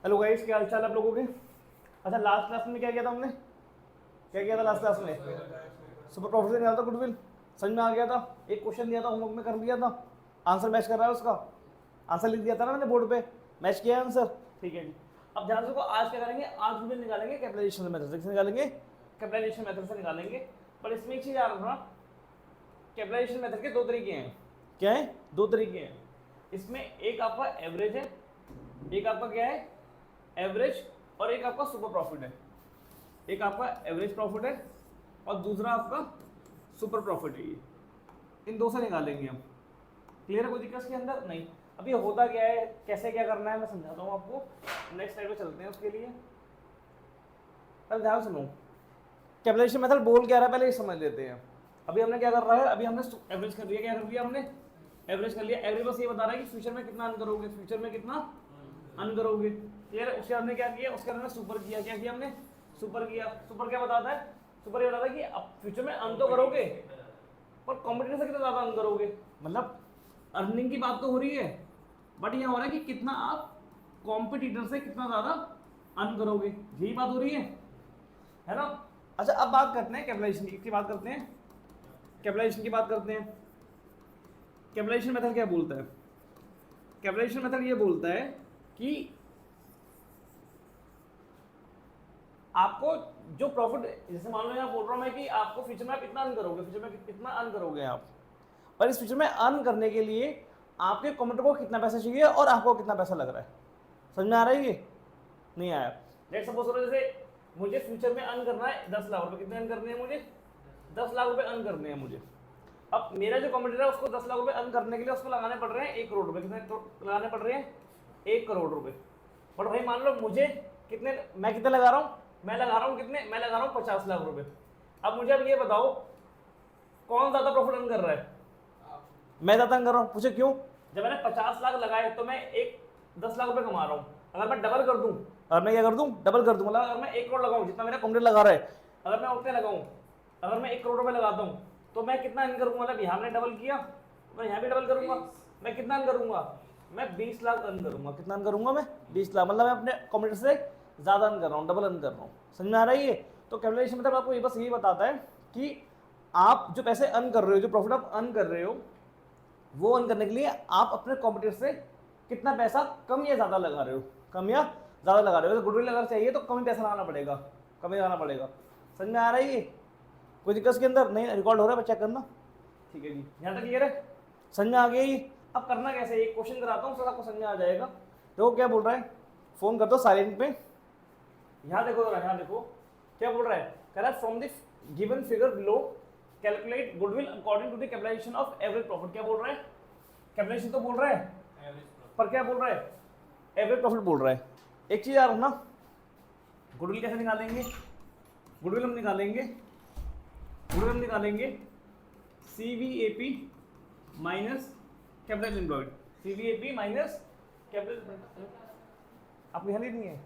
Hello guys, क्या हाल चाल आप लोगों के। अच्छा, लास्ट क्लास में क्या किया था हमने, क्या किया था लास्ट क्लास में? सुपर प्रॉफिट से निकाला था गुडविल, समझ में आ गया था। एक क्वेश्चन दिया था, होमवर्क में कर लिया था, आंसर मैच कर रहा है उसका, आंसर लिख दिया था ना मैंने बोर्ड पे, मैच किया है आंसर। ठीक है जी। अब ध्यान से देखो, आज क्या करेंगे, आज गुडविल निकालेंगे कैपिटलाइजेशन मेथड से। निकालेंगे कैपिटलाइजेशन मेथड से निकालेंगे। पर इसमें एक चीज याद रखना, कैपिटलाइजेशन मेथड के दो तरीके हैं। क्या है? दो तरीके हैं। इसमें एक आपका एवरेज है, एक आपका क्या है, एवरेज, और एक आपका सुपर प्रॉफिट है। एक आपका एवरेज प्रॉफिट है और दूसरा आपका सुपर प्रॉफिट है। ये इन दो से निकालेंगे हम। क्लियर है? कोई दिक्कत इसके अंदर नहीं। अभी होता क्या है, कैसे क्या करना है मैं समझाता हूँ आपको। नेक्स्ट स्लाइड पे चलते हैं उसके लिए। पहले ध्यान सुनो, कैपिटलाइजेशन मेथड बोल क्या रहा है पहले ये समझ लेते हैं। अभी हमने क्या कर रहा है, अभी हमने एवरेज कर लिया। क्या कर लिया हमने? एवरेज कर लिया। एवरेज बस ये बता रहा है कि फ्यूचर में कितना अर्न करोगे, फ्यूचर में कितना अर्न करोगे। क्लियर है? उसके बाद हमने क्या किया, उसके बाद हमने सुपर किया। क्या किया हमने? सुपर किया। सुपर क्या बताता है? सुपर ये बताता है कि अब फ्यूचर में अर्न तो करोगे, पर कॉम्पिटिटर से कितना ज्यादा अर्न करोगे। मतलब अर्निंग की बात तो हो रही है, बट ये हो रहा है कि कितना आप कॉम्पिटिटर से कितना ज्यादा अर्न करोगे, यही बात हो रही है ना। अच्छा, अब बात करते हैं कैपिटलाइजेशन की बात करते हैं, कैपिटलाइजेशन की बात करते हैं। कैपिटलाइजेशन मेथड क्या बोलता है? कैपिटलाइजेशन मेथड ये बोलता है कि आपको जो प्रॉफिट, जैसे मान लो यहाँ बोल रहा हूं मैं कि आपको फ्यूचर में आप इतना अर्न करोगे, फ्यूचर में कितना अर्न करोगे आप, और इस फ्यूचर में अर्न करने के लिए आपके कॉम्पिटिटर को कितना पैसा चाहिए और आपको कितना पैसा लग रहा है। समझ में आ रहा है? ये नहीं आया? लेट्स सपोज करो जैसे मुझे फ्यूचर में अर्न करना है 10 लाख रुपए। कितने अर्न करने हैं मुझे? 10 लाख रुपए अर्न करने हैं मुझे। अब मेरा जो कॉम्पिटिटर है उसको 10 लाख रुपए अर्न करने के लिए उसको लगाने पड़ रहे हैं 1 करोड़ रुपए। कितने लगाने पड़ रहे हैं? 1 करोड़ रुपए। बट भाई मान लो मुझे कितने, मैं कितने लगा रहा हूँ, मैं लगा रहा हूँ कितने, मैं लगा रहा हूँ 50 लाख रुपए। अब मुझे अब ये बताओ कौन ज्यादा प्रॉफिट अर्न कर रहा है? मैं ज्यादा अर्न कर रहा हूँ। पूछे क्यों? जब मैंने 50 लाख लगाए तो मैं एक 10 लाख रुपए कमा रहा हूँ। अगर मैं डबल कर दूं, अगर मैं क्या कर दूं, डबल कर दूं, मतलब अगर मैं 1 करोड़ लगाऊं जितना मेरा कॉम्पिटिटर लगा रहा है, अगर मैं उतने लगाऊं, अगर मैं 1 करोड़ रुपए लगाता हूं तो मैं कितना अर्न करूंगा? मतलब यहाँ मैंने डबल किया, मैं यहाँ भी डबल करूंगा। मैं कितना अर्न करूंगा? मैं 20 लाख अर्न करूंगा। कितना अर्न करूंगा मैं? 20 लाख। मतलब मैं अपने कॉम्पिटिटर से ज्यादा अर्न कर रहा हूँ, डबल अर्न कर रहा हूँ। समझ में आ रहा है? ये तो कैपिटलाइजेशन मतलब आपको ये बस यही बताता है कि आप जो पैसे अर्न कर रहे हो, जो प्रॉफिट आप अर्न कर रहे हो, वो अर्न करने के लिए आप अपने कॉम्पिटिटर से कितना पैसा कम या ज्यादा लगा रहे हो, कम या ज्यादा लगा रहे हो। गुडविल अगर चाहिए तो कम ही पैसा लगाना पड़ेगा, कम ही लगाना पड़ेगा। समझ में आ रहा है? ये कोई दिक्कत के अंदर नहीं? रिकॉर्ड हो रहा है, चेक करना। ठीक है जी, यहाँ तक क्लियर है? समझ में आ गया ये? अब करना कैसे, एक क्वेश्चन कराता हूँ, सर आपको समझ में आ जाएगा। देखो क्या बोल रहा है, फोन कर दो साइलेंट पे। यहाँ देखो जरा, यहाँ देखो क्या बोल रहा है। कह रहा है from the given figure below calculate goodwill according to the capitalisation of average profit. क्या बोल रहा है? कैपिटलाइजेशन तो बोल रहा है, पर क्या बोल रहा है? एवरेज प्रॉफिट बोल रहा है। एक चीज याद रखना, गुडविल कैसे निकालेंगे? गुडविल हम निकालेंगे, गुडविल हम निकालेंगे CVAP minus capital employed. CVAP minus capital, आपको ध्यान नहीं है?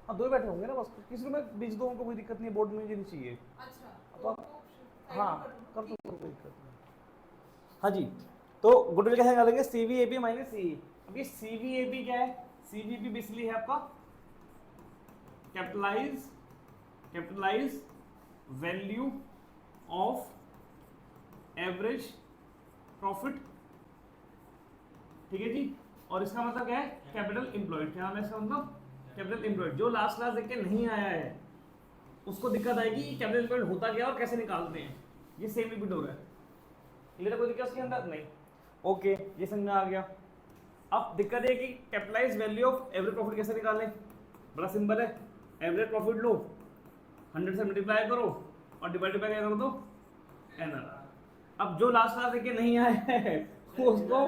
हाँ, दो बैठे होंगे ना बस, किसी को मैं बीच दो, उनको कोई दिक्कत नहीं है, बोर्ड में मुझे नहीं चाहिए। अच्छा तो हाँ कर दो, कोई दिक्कत नहीं। हाँ जी, तो गुडविल कैसे निकालेंगे? CVAP minus CE। अब ये CVAP क्या है? CVAP बेसिकली है आपका capitalise value of average profit. ठीक है जी, और इसका मतलब क्या है? Capital employed. क्या है इसका मतलब? Capital employed. जो लास्ट क्लास देख के नहीं आया है उसको दिक्कत आएगी कि कैपिटल एम्प्लॉयड होता क्या और कैसे निकालते हैं। ये सेम रिपीट हो रहा है। क्लियर है? कोई दिक्कत इसके अंदर नहीं? ओके, ये समझ में आ गया। अब दिक्कत है कि capitalise value of average profit कैसे निकालें? बड़ा सिंपल है, एवरेज प्रॉफिट लो, 100 से मल्टीप्लाई करो और डिवाइड बाय क्या कर दो? NR। अब जो लास्ट क्लास देख के नहीं आया है उसको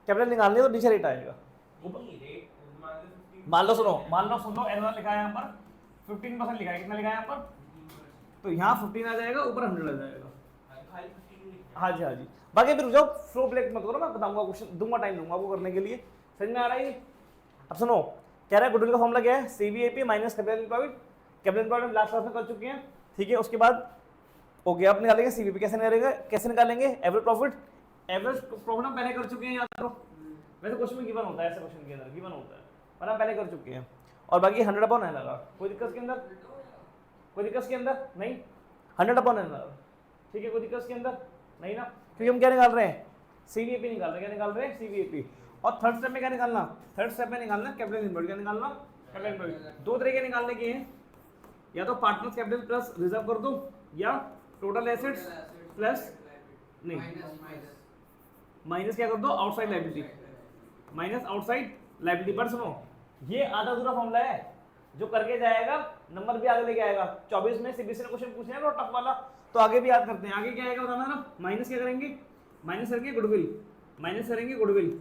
कैपिटल निकालनी है तो नीचे रेट आएगा। मान लो सुनो, NR लिखा है यहाँ पर 15% लिखा है। कितना लिखा है यहाँ पर? तो यहाँ 15 आ जाएगा, ऊपर 100 आ जाएगा। हाँ जी, हाँ जी। बाकी फिर रुक जाओ, फ्लो ब्रेक मत करो, मैं बताऊंगा, क्वेश्चन दूंगा, टाइम दूंगा आपको करने के लिए। समझ में आ रहा है? अब सुनो, कह रहा है गुडविल का फॉर्मूला क्या है? CVAP minus capital employed. Capital employed last class में कर चुके हैं। ठीक है, उसके बाद हो गया, आप निकालेंगे CVAP। कैसे निकालेंगे? एवरेज प्रॉफिट एवरेज प्रॉफिट हम पहले कर चुके हैं, याद करो। वैसे क्वेश्चन में गिवन होता है, ऐसे क्वेश्चन के अंदर गिवन होता है, पर हम पहले कर चुके हैं। और बाकी 100/NLR, कोई दिक्कत के अंदर, कोई दिक्कत के अंदर नहीं, 100/NLR, ठीक है, कोई दिक्कत के अंदर नहीं ना। क्योंकि हम क्या निकाल रहे हैं, सीवीएपी निकाल रहे हैं, क्या निकाल रहे हैं, सीवीएपी। और थर्ड स्टेप में क्या निकालना, थर्ड स्टेप में निकालना कैपिटल इनवर्ट, क्या निकालना, कैपिटल इनवर्ट। दो तरीके निकालने के हैं, या तो पार्टनर्स कैपिटल प्लस रिजर्व कर दो, या टोटल एसेट्स प्लस नहीं माइनस क्या कर दो, outside liability, minus outside liability. पर सुनो, ये आधा अधूरा फॉर्मूला है, जो करके जाएगा नंबर भी आगे लेके आएगा। 24 में सीबीएसई ने क्वेश्चन पूछे हैं ना टफ वाला, तो आगे भी याद करते हैं। आगे क्या आएगा बताना ना, माइनस क्या करेंगे, माइनस करेंगे गुडविल, माइनस करेंगे गुडविल,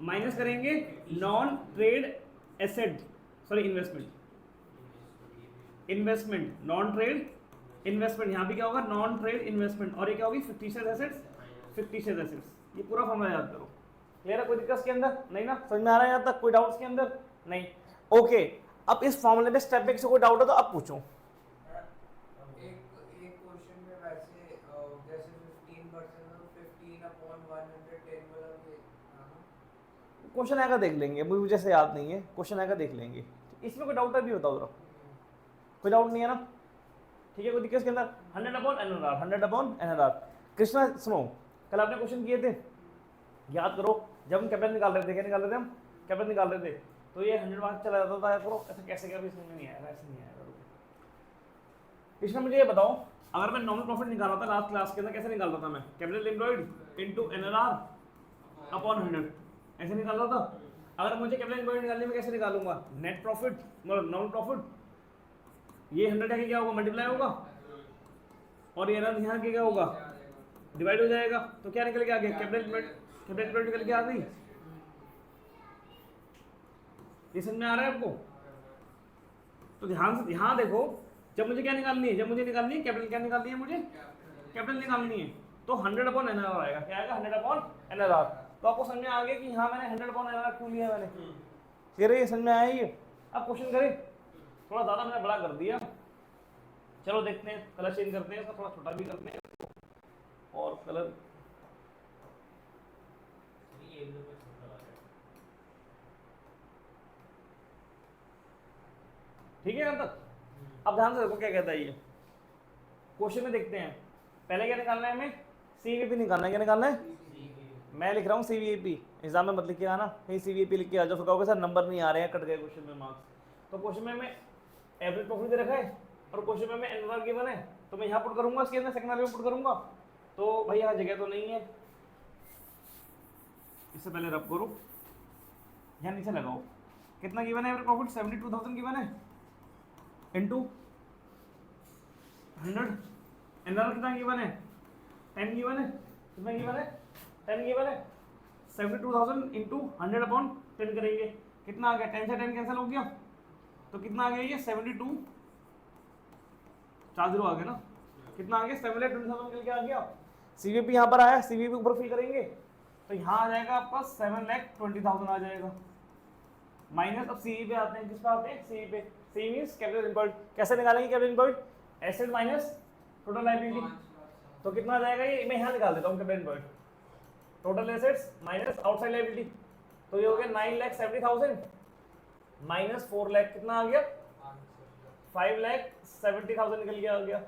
माइनस करेंगे non trade asset, sorry investment, investment non trade investment, यहाँ भी क्या होगा, नॉन ट्रेड इन्वेस्टमेंट। और ये क्या होगी, फिक्टिशियस एसेट्स, फिक्टिशियस एसेट्स। ये पूरा फॉर्मूला याद करो। क्लियर है, कोई दिक्कत के अंदर नहीं ना, समझ में आ रहा है यहाँ तक, कोई डाउट्स के अंदर नहीं। ओके, अब इस फॉर्मूले में स्टेप बाय से कोई डाउट है तो अब पूछो। एक क्वेश्चन में वैसे जैसे 15% और 15/110 वाला ये क्वेश्चन आएगा देख लेंगे, मुझे जैसे याद नहीं है, क्वेश्चन आएगा देख लेंगे। इसमें कोई डाउट है भी बताओ जरा, कोई डाउट नहीं है ना, ठीक है, कोई दिक्कत के अंदर। 100/NLR, 100/NLR। कृष्णा सुनो, कल आपने क्वेश्चन किए थे, याद करो, जब हम कैपिटल निकाल रहे थे, क्या निकाल रहे थे हम, कैपिटल निकाल रहे थे, तो ये 100 मार्क्स चला जाता था। करो ऐसा कैसे, क्या भी समझ में नहीं आया, ऐसे नहीं आया। कृष्णा मुझे ये बताओ, अगर मैं नॉर्मल प्रॉफिट निकाल रहा था लास्ट क्लास के अंदर, कैसे निकालता था मैं, capital employed into NLR upon 100, ऐसे निकाल रहा था। अगर मुझे कैपिटल एम्प्लॉयड निकालने में कैसे निकालूंगा, नेट प्रॉफिट मतलब नॉर्मल प्रॉफिट, ये 100 आके क्या होगा, मल्टीप्लाई होगा, और ये यहाँ के क्या होगा, डिवाइड हो जाएगा। तो क्या निकल के आ गया, कैपिटल एम्प्लॉयड निकल के आ गई। ये समझ में आ रहा है आपको? तो ध्यान से यहाँ देखो, जब मुझे क्या निकालनी है, जब मुझे निकालनी है कैपिटल, क्या निकालनी है मुझे, कैपिटल निकालनी है, तो 100/NLR आएगा। क्या आएगा, 100/NLR। तो आपको समझ में आ गया कि यहाँ मैंने 100/NLR क्यों लिया मैंने, क्लियर है, ये समझ में आया ये। अब क्वेश्चन करें, थोड़ा ज़्यादा मैंने बड़ा कर दिया, चलो देखते हैं, कलर चेंज करते हैं, इसका थोड़ा छोटा भी करते हैं, और कलर ठीक है यहाँ तक। अब ध्यान से देखो क्या कहता है ये क्वेश्चन में, देखते हैं। पहले क्या निकालना है हमें, सीवीपी निकालना है। क्या निकालना है, मैं लिख रहा हूँ सीवीपी, एग्जाम में मत लिख के आना कहीं सीवीपी लिख के आ जाओ, फिर कहोगे सर नंबर नहीं आ रहे हैं, कट गए क्वेश्चन में मार्क्स। तो क्वेश्चन में मैं एवरेज प्रॉफिट दे रखा है, और क्वेश्चन में मैं NLR गिवन है, तो मैं यहाँ पुट करूंगा, इसके अंदर सेकंड वाले में पुट करूंगा। तो भाई यहाँ जगह तो नहीं है, इससे पहले रब करो, यहाँ नीचे लगाओ, कितना गिवन है एवरेज प्रॉफिट, 72,000 गिवन है, इंटू 100। NLR कितना गिवन है, 10 गिवन है, कितना गिवन है, 10 गिवन है। 72,000 इंटू 100/10 करेंगे, कितना आ गया, 10 से 10 कैंसिल हो गया, तो कितना आ गया ये 72, 4 0 आ गया ना, कितना आ गया 7,20,000 निकल के आ गया। सीवीपी यहाँ पर आया, सीवीपी ऊपर फिल करेंगे, तो यहाँ आ जाएगा आपका 7,20,000 आ जाएगा, माइनस। अब सीवी पे आते हैं, किस पे आते हैं, सीवी पे। सी मींस कैपिटल एम्प्लॉयड। कैसे निकालेंगे capital employed, asset minus total liability, तो कितना आ जाएगा ये, मैं यहाँ निकाल देता हूँ capital employed, total assets minus outside liability, तो ये हो गया 9,70,000 माइनस 4 लाख, कितना आ गया 5,70,000 निकल गया, आ गया।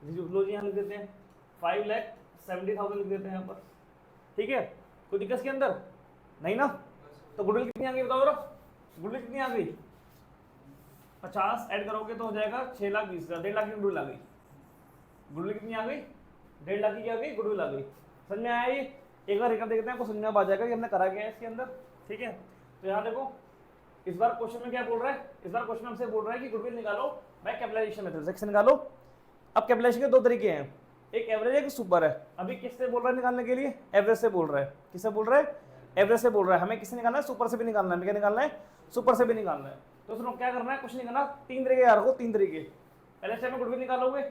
लो जी यहाँ लिख देते हैं, 5,70,000 लिख देते हैं यहाँ पर, ठीक है, कोई दिक्कत के अंदर नहीं ना। तो गुडविल कितनी आ गई बताओ जरा, गुडविल कितनी आ गई, 50 ऐड करोगे तो हो जाएगा 6,20,000, 1.5 लाख की गुडविल आ गई। गुडविल कितनी आ गई, 1.5 लाख की क्या आ गई, गुडविल आ गई। समझ में आया ये, एक बार रिकॉर्ड देखते हैं, आपको समझ में आ जाएगा कि हमने करा क्या है इसके अंदर, ठीक है। तो यहाँ देखो, इस बार क्वेश्चन में क्या बोल रहा है, इस बार क्वेश्चन हमसे बोल रहा है कि गुडविल निकालो बाय कैपिटलाइजेशन मेथड से निकालो। अब कैपिटलाइजेशन के दो तरीके हैं, एक एवरेज है, एक सुपर है। अभी किससे बोल रहा है निकालने के लिए, एवरेज से बोल रहा है। किससे बोल रहा है, एवरेज से बोल रहा है। हमें किससे निकालना है, सुपर से भी निकालना है। क्या निकालना है, सुपर से भी निकालना है। तो सुनो क्या करना है, कुछ नहीं करना, 3 तरीके याद रखो, 3 तरीके। पहले स्टेप में गुडविल निकालोगे,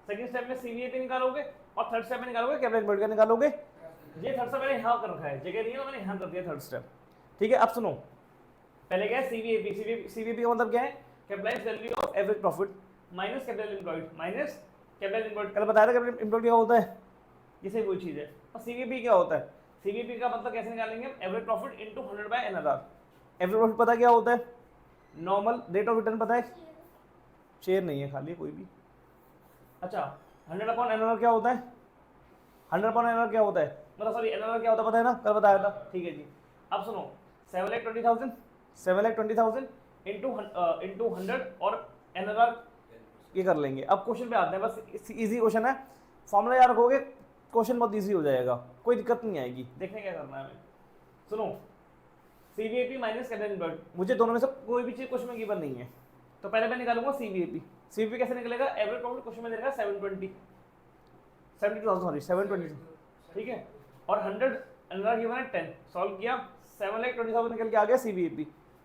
सेकंड स्टेप में सीवीएपी निकालोगे, और थर्ड स्टेप में निकालोगे कैपिटल एम्प्लॉयड का निकालोगे। ये थर्ड स्टेप मैंने यहाँ कर रखा है, जगह नहीं है तो मैंने यहाँ कर दिया थर्ड स्टेप, ठीक है। अब सुनो, पहले क्या है सीवीएपी, सीवीएपी का मतलब क्या है, capitalised value of average profit minus capital employed, minus capital employed. कल बताया था कैपिटल एम्प्लॉयड क्या होता है, ये सही वही चीज़ है। और सीवीपी क्या होता है? सीवीपी का मतलब कैसे निकालेंगे हम? Average profit into 100 by NRR. Average profit पता क्या होता है? नॉर्मल रेट ऑफ रिटर्न पता है? शेयर नहीं है खाली कोई भी। अच्छा 100 अपॉन एनआरआर क्या होता है? 100 अपॉन एनआरआर क्या होता है? मतलब सॉरी एनआरआर क्या होता है पता है ना, कल बताया था। ठीक है जी, अब सुनो 7,20,000 7,20,000 इंटू 100 और एनआरआर ये कर लेंगे। अब क्वेश्चन पे आते हैं, बस इजी क्वेश्चन है, फॉर्मूला याद रखोगे क्वेश्चन बहुत इजी हो जाएगा, कोई दिक्कत नहीं आएगी। देखने क्या करना है हमें, सुनो सीवीएपी माइनस कैपिटल इनवर्ट, मुझे दोनों में से कोई भी चीज क्वेश्चन में गिवन नहीं है, तो पहले मैं निकालूंगा सीवीएपी। सीवीपी कैसे निकलेगा? एवरेज प्रॉफिट क्वेश्चन में देगा 72,000 सॉरी 720, ठीक है, और 100 अंडर गिवन है 10, सॉल्व किया 7,20,000 निकल के आ गया सीवीएपी,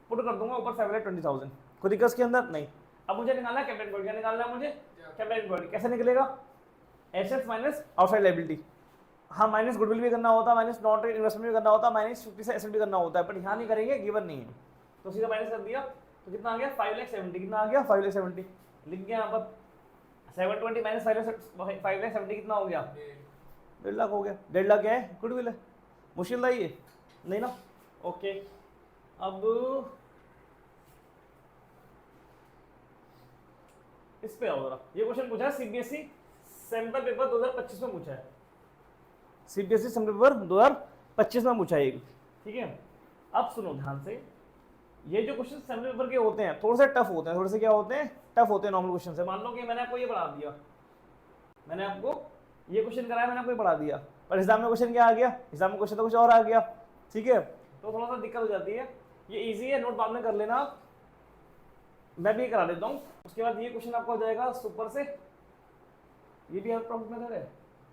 पुट कर दूंगा ऊपर 7,20,000, कोई दिक्कत इसके अंदर नहीं। अब मुझे निकालना है कैपिटल इनवर्ट, क्या निकालना है मुझे? कैपिटल इनवर्ट कैसे निकलेगा? Assets minus outside liability. हाँ माइनस गुडविल भी करना होता है, माइनस नॉन ट्रेड इन्वेस्टमेंट भी करना होता है, माइनस 50 से एसेट भी करना होता है, पर यहाँ नहीं करेंगे, गिवन नहीं है, तो सीधा माइनस कर दिया। तो कितना आ गया? 5,70,000। कितना आ गया? 5,70,000 लिख गया यहाँ पर। 720 माइनस 5,70,000 कितना हो गया? 1.5 लाख हो गया। 1.5 लाख क्या है? गुडविल है। मुश्किल था ये? नहीं ना। ओके, अब इस पे आओ जरा। ये क्वेश्चन पूछा है सीबीएसई सैंपल पेपर 2025 में पूछा है, सीबीएसई सैंपल पेपर 2025 में पूछा है एक, ठीक है। अब सुनो ध्यान से, ये जो क्वेश्चन सैंपल पेपर के होते हैं थोड़े से टफ होते हैं, थोड़े से क्या होते हैं? टफ होते हैं नॉर्मल क्वेश्चन से। मान लो कि मैंने आपको ये पढ़ा दिया, मैंने आपको ये क्वेश्चन कराया, मैंने आपको ये पढ़ा दिया, पर एग्जाम में क्वेश्चन क्या आ गया? एग्जाम में क्वेश्चन तो कुछ और आ गया, ठीक है, तो थोड़ा सा दिक्कत हो जाती है। ये इजी है, नोट बाद में कर लेना आप, मैं भी करा देता हूँ। उसके बाद ये क्वेश्चन आपका हो जाएगा सुपर से, ये भी हेल्प प्रॉफिट मेथड है,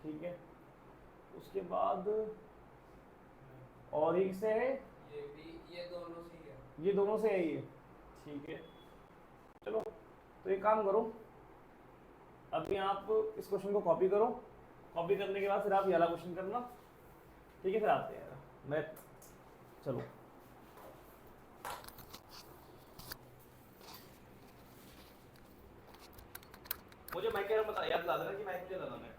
ठीक है। उसके बाद और एक से है, ये भी, ये दोनों से ही है, ये दोनों से है ये, ठीक है। चलो तो एक काम करो, अभी आप इस क्वेश्चन को कॉपी करो, कॉपी करने के बाद फिर आप ये वाला क्वेश्चन करना, ठीक है। फिर आते हैं मैं, चलो मुझे माइक का बता, याद दिला देना कि माइक मुझे लगाना है।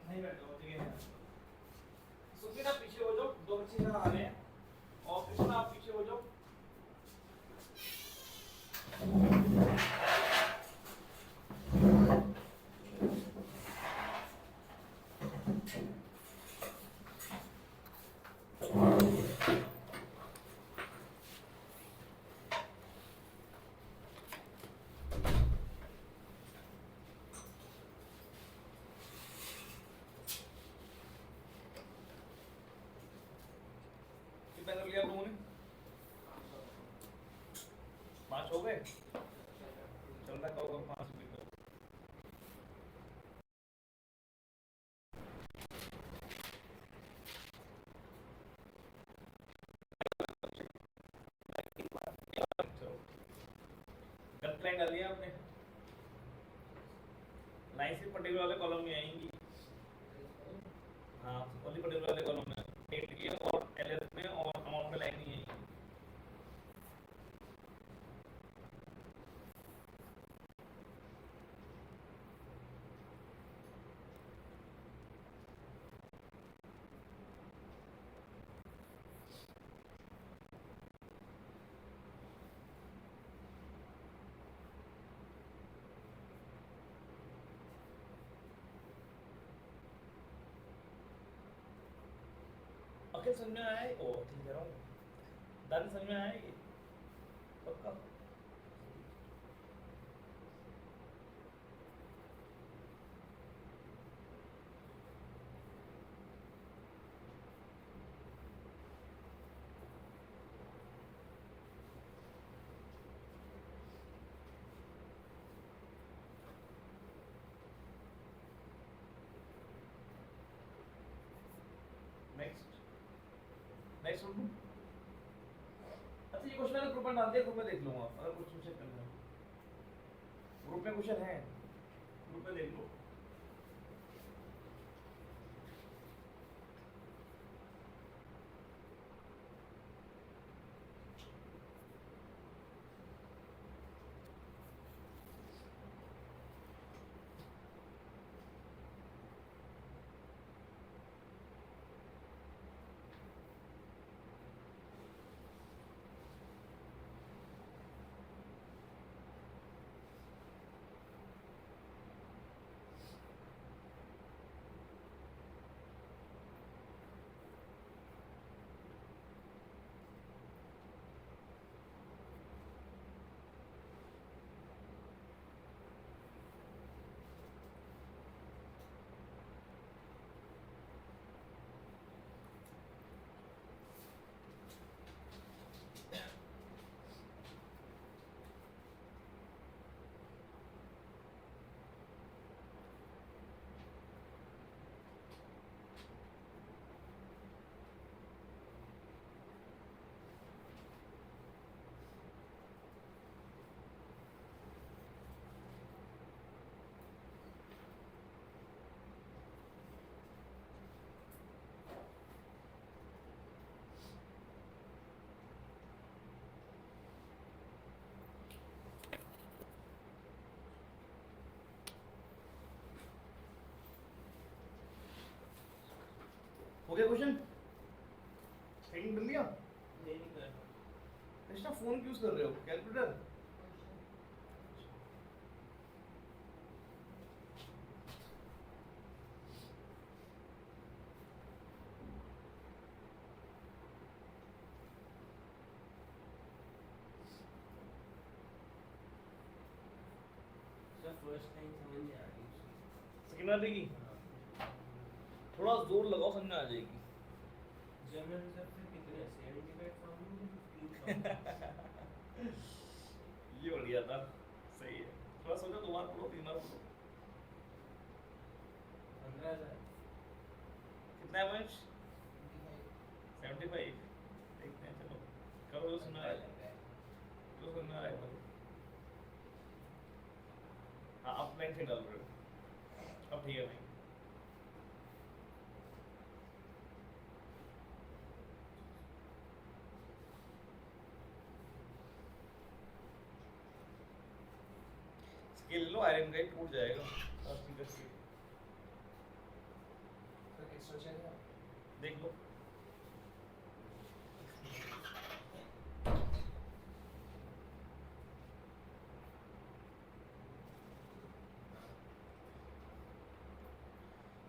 नहीं बैठो, ठीक है। सुखी ना पीछे हो जाओ, दो बच्चे इधर आ रहे हैं, और कृष्णा आप पीछे हो जाओ। कितना कर लिया आप लोगों ने? 5 हो गए, चल रहा होगा 5 मिनट। गलत लाइन डाली है आपने, लाइन सिर्फ पर्टिकुलर वाले कॉलम में आएंगी, हाँ ओनली पर्टिकुलर वाले कॉलम में, डेट की और एलएस में और अमाउंट में लाइन नहीं आएगी। अखिल समझ में आया है? ओ ठीक कह रहा हूँ, दादी समझ में आया है ये? पक्का? नेक्स्ट उठूं? अच्छा ये क्वेश्चन मैंने ग्रुप में डाल दिया, ग्रुप में देख लूंगा अगर कुछ चेक करना है। ग्रुप में क्वेश्चन है, ग्रुप में देख लो। हो गया क्वेश्चन? हेडिंग बन लिया? नहीं कर कृष्णा फोन क्यों यूज कर रहे हो? कैलकुलेटर? सर फर्स्ट टाइम समझ नहीं आ रही उसकी। सेकंड वाले की थोड़ा जोर लगाओ, समझ में आ जाएगी। जनरल रिजर्व से कितने 75 फॉर्म 15 ये बढ़िया था, सही है। थोड़ा सोचो, 2 बार पढ़ो, 3 बार पढ़ो। 15,000 कितना है पंच? 75। देखते हैं, चलो करो जो सुना है, जो सुनना है करो। हाँ आप लाइन से डाल रहे हो, अब ठीक है भाई। स्केल लो, आयरन का ही टूट जाएगा। और ठीक है, तो एक्स्ट्रा चाहिए देख लो।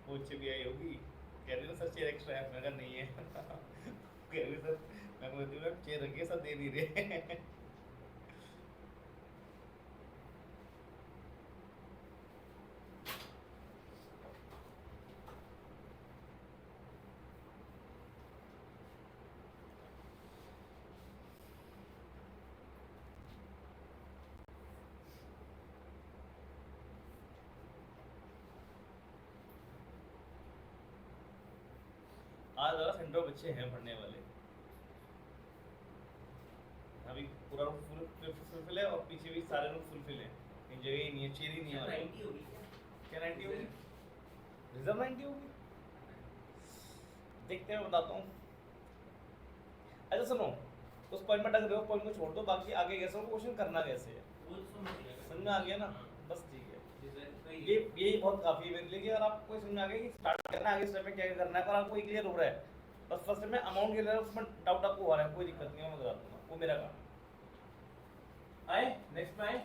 वो भी आई होगी, कह रही हो सर चेयर एक्स्ट्रा है, मैं कहा नहीं है। कह रही सर, मैं बोलती हूँ चेयर रखिए, सब दे नहीं रहे। आज ज़्यादा सेंटर बच्चे हैं पढ़ने वाले, अभी पूरा रूम फुलफिल है और पीछे भी सारे रूम फुलफिल हैं, कहीं जगह ही नहीं है, चेयर ही नहीं है हमारे। 90 होगी क्या? क्या 90 होगी? रिजर्व 90 होगी? देखते हैं, बताता हूँ। अच्छा सुनो, उस पॉइंट में अटक रहे हो, पॉइंट को छोड़ दो, बाकी आगे कैसे क्वेश्चन करना कैसे है वो तो समझ गया। समझ में आ गया ना? बस ठीक है, डिजाइन का ये यही बहुत काफ़ी है मेरे लिए कि अगर आपको समझ में आ गया कि स्टार्ट करना है, आगे स्टेप में क्या करना है, और आपको ये क्लियर हो रहा है, बस फर्स्ट में अमाउंट क्लियर है, उसमें डाउट आपको हो रहा है, कोई दिक्कत नहीं है, मैं बता दूंगा, वो मेरा काम। आए नेक्स्ट में आए,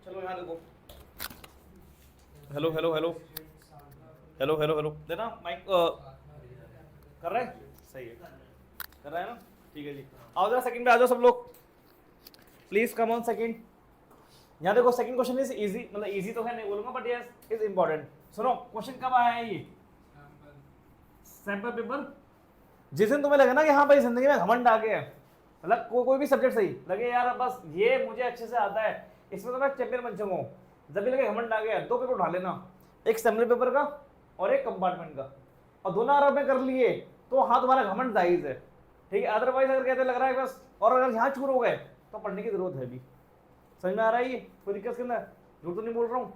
चलो यहाँ देखो। Hello hello hello hello hello hello, देना माइक कर रहे हैं। सही है, कर रहा है ना, ठीक है जी। आओ जरा सेकंड पे आ जाओ सब लोग, प्लीज कम ऑन सेकंड। यहाँ देखो सेकंड क्वेश्चन इज इजी, मतलब इजी तो है नहीं बोलूंगा, बट यस इज इंपॉर्टेंट। सुनो क्वेश्चन कब आया है ये, सैंपल पेपर। जिस दिन तुम्हें लगे ना कि हाँ भाई जिंदगी में घमंड आ गया है, मतलब कोई भी सब्जेक्ट सही लगे यार बस ये मुझे अच्छे से आता है, इसमें तो मैं चैंपियन बन चुका हूँ, जब भी लगे घमंड आ गया, दो पेपर उठा लेना, एक असेंबली पेपर का और एक कंपार्टमेंट का, और दोनों आराम में कर लिए तो हाँ तुम्हारा घमंड जायज है, ठीक है। अदरवाइज अगर कहते लग रहा है बस, और अगर यहाँ चूर हो गए तो पढ़ने की जरूरत है भी। समझ में आ रहा है ये, कोई दिक्कत के अंदर, झूठ तो नहीं बोल रहा हूँ।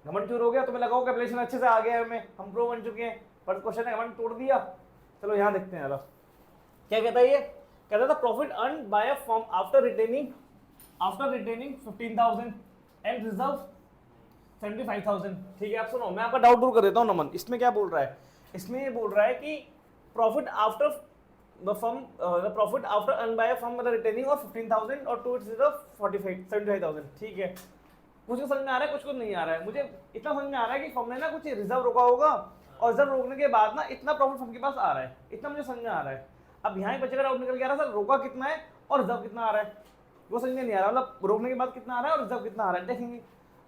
घमंड चूर हो गया, तुम्हें लगाओ कैलकुलेशन अच्छे से आ गया है, हमें हम प्रो बन चुके हैं, पर क्वेश्चन ने घमंड तोड़ दिया। चलो यहाँ देखते हैं जरा क्या कहता है ये। कहता था profit earn by a firm after retaining 15,000 and reserve 75,000। ठीक है, आप सुनो मैं आपका डाउट दूर कर देता हूँ नमन। इसमें क्या बोल रहा है, इसमें ये बोल रहा है कि profit after the firm the profit after earned by a firm with a retaining of 15,000 और to its reserve 75,000। ठीक है, कुछ को समझ में आ रहा है, कुछ को नहीं आ रहा है। मुझे इतना समझ में आ रहा है कि फर्म ने ना कुछ रिजर्व रोका होगा, और रिजर्व रोकने के बाद ना इतना प्रॉफिट फर्म के पास आ रहा है, इतना मुझे समझ में आ रहा है। अब यहाँ एक बच्चे का डाउट निकल के आ रहा है, सर रोका कितना है और रिजर्व कितना आ रहा है, वो समझ में नहीं आ रहा, मतलब रोकने के बाद कितना आ रहा है और रिजर्व कितना आ रहा है। देखेंगे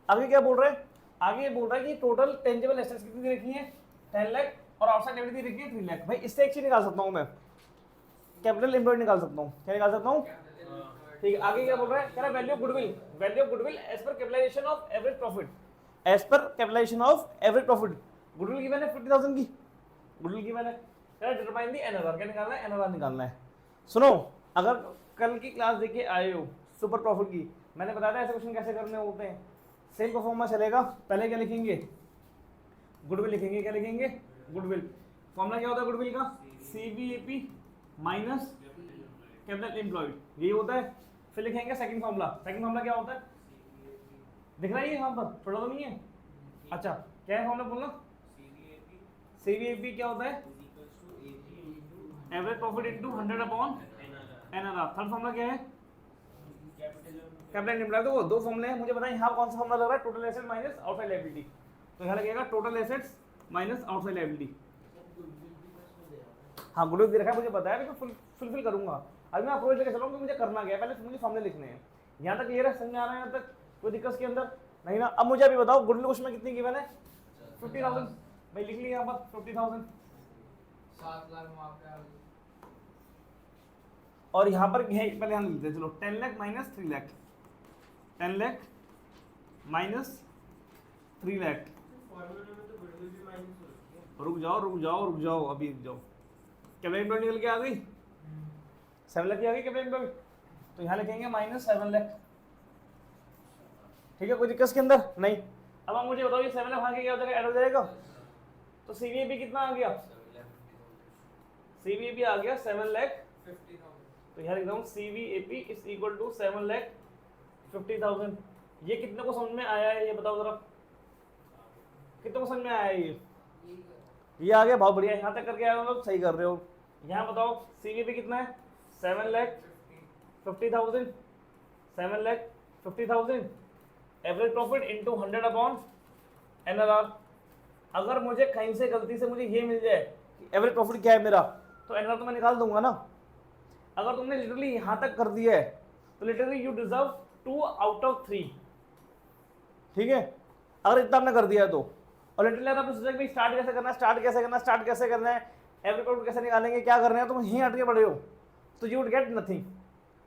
आगे क्या बोल रहे हैं। आगे ये बोल रहा है कि टोटल टेंजेबल एसेट्स कितनी रखी है 10 लाख, और आउटसाइड लायबिलिटी रखी है 3 लाख। भाई इससे एक चीज निकाल सकता हूँ मैं, कैपिटल एम्प्लॉयड निकाल सकता हूँ। क्या निकाल सकता हूँ, ठीक है। आगे क्या बोल रहा है, कह रहा है value of goodwill as per capitalisation of average profit, as per capitalisation of average profit. Goodwill given है 50,000 की, गुडविल गिवन है, कह रहा है डिटरमाइन द एनआरआर। क्या निकालना है, एनआरआर निकालना है। सुनो अगर कल की क्लास देखे आए हो सुपर प्रॉफिट की, मैंने बताया था ऐसे क्वेश्चन कैसे करने होते हैं। सेम परफॉर्मेंस चलेगा, पहले क्या लिखेंगे, गुडविल लिखेंगे। क्या लिखेंगे, गुडविल। फॉर्मूला क्या होता है गुडविल का, CVAP माइनस कैपिटल एम्प्लॉयड, यही होता है। फिर लिखेंगे सेकंड फॉर्मूला। सेकंड फॉर्मूला क्या होता है, दिख रहा है ये यहाँ पर, थोड़ा तो नहीं है। अच्छा क्या है फॉर्मूला बोलना, CVAP क्या होता है, average profit into 100 upon NRR. Third formula क्या है, कैपिटल एम्प्लॉयड। तो दो फॉर्मूले हैं, मुझे बताएं यहाँ कौन सा फॉर्मूला लग रहा है, total asset minus outside liability. तो यहाँ लगेगा total assets minus outside liability. हाँ गुडविल दे रखा है, मुझे पता है, मैं फुलफिल करूंगा। अभी मैं अप्रोच लेकर चल रहा हूँ कि मुझे करना क्या है, पहले मुझे फॉर्मूले लिखने हैं। यहाँ तक क्लियर है, समझ आ रहा है यहाँ तक, कोई दिक्कत के अंदर नहीं ना। अब मुझे अभी बताओ गुडविल क्वेश्चन में कितनी गिवन है, 50,000। भाई लिख लिया यहाँ पर 50,000, 7 लाख। और यहाँ पर पहले यहाँ लिखते हैं, चलो 10 लाख माइनस 3 लाख, 10 लाख माइनस 3 लाख। रुक जाओ अभी रुक जाओ। कैपिटल एम्प्लॉयड निकल के आ गई, 7 लाख की आ गई कैपिटल एम्प्लॉयड, तो यहाँ लिखेंगे माइनस 7 लाख। ठीक है, कोई दिक्कत के अंदर नहीं। अब आप मुझे बताओ ये 7 लाख वहाँ के क्या हो जाएगा, ऐड हो जाएगा। तो CVAP कितना आ गया, CVAP आ गया 7 लाख 50,000। तो यहाँ लिख रहा हूँ CVAP is equal to 7 lakh 50,000। ये कितने को समझ में आया है, ये बताओ जरा, कितने को समझ में आया है ये आ गया, बहुत बढ़िया। यहाँ तक करके आए हो लोग, सही कर रहे हो। यहाँ बताओ CVAP कितना है, 7 lakh 50,000, 7 lakh 50,000 average profit into 100 upon NRR. अगर मुझे कहीं से गलती से मुझे ये मिल जाए कि एवरेज प्रॉफिट क्या है मेरा, तो एनआरआर तो मैं निकाल दूंगा ना। अगर तुमने लिटरली यहाँ तक कर दिया है तो literally you deserve 2 out of 3। ठीक है, अगर इतना आपने कर दिया है तो। और लिटरली अगर आपने सोचा कि स्टार्ट कैसे करना है, एवरेज प्रॉफिट कैसे निकालेंगे, क्या करना है, तुम यहीं अटके पड़े हो, तो यू वुड गेट नथिंग।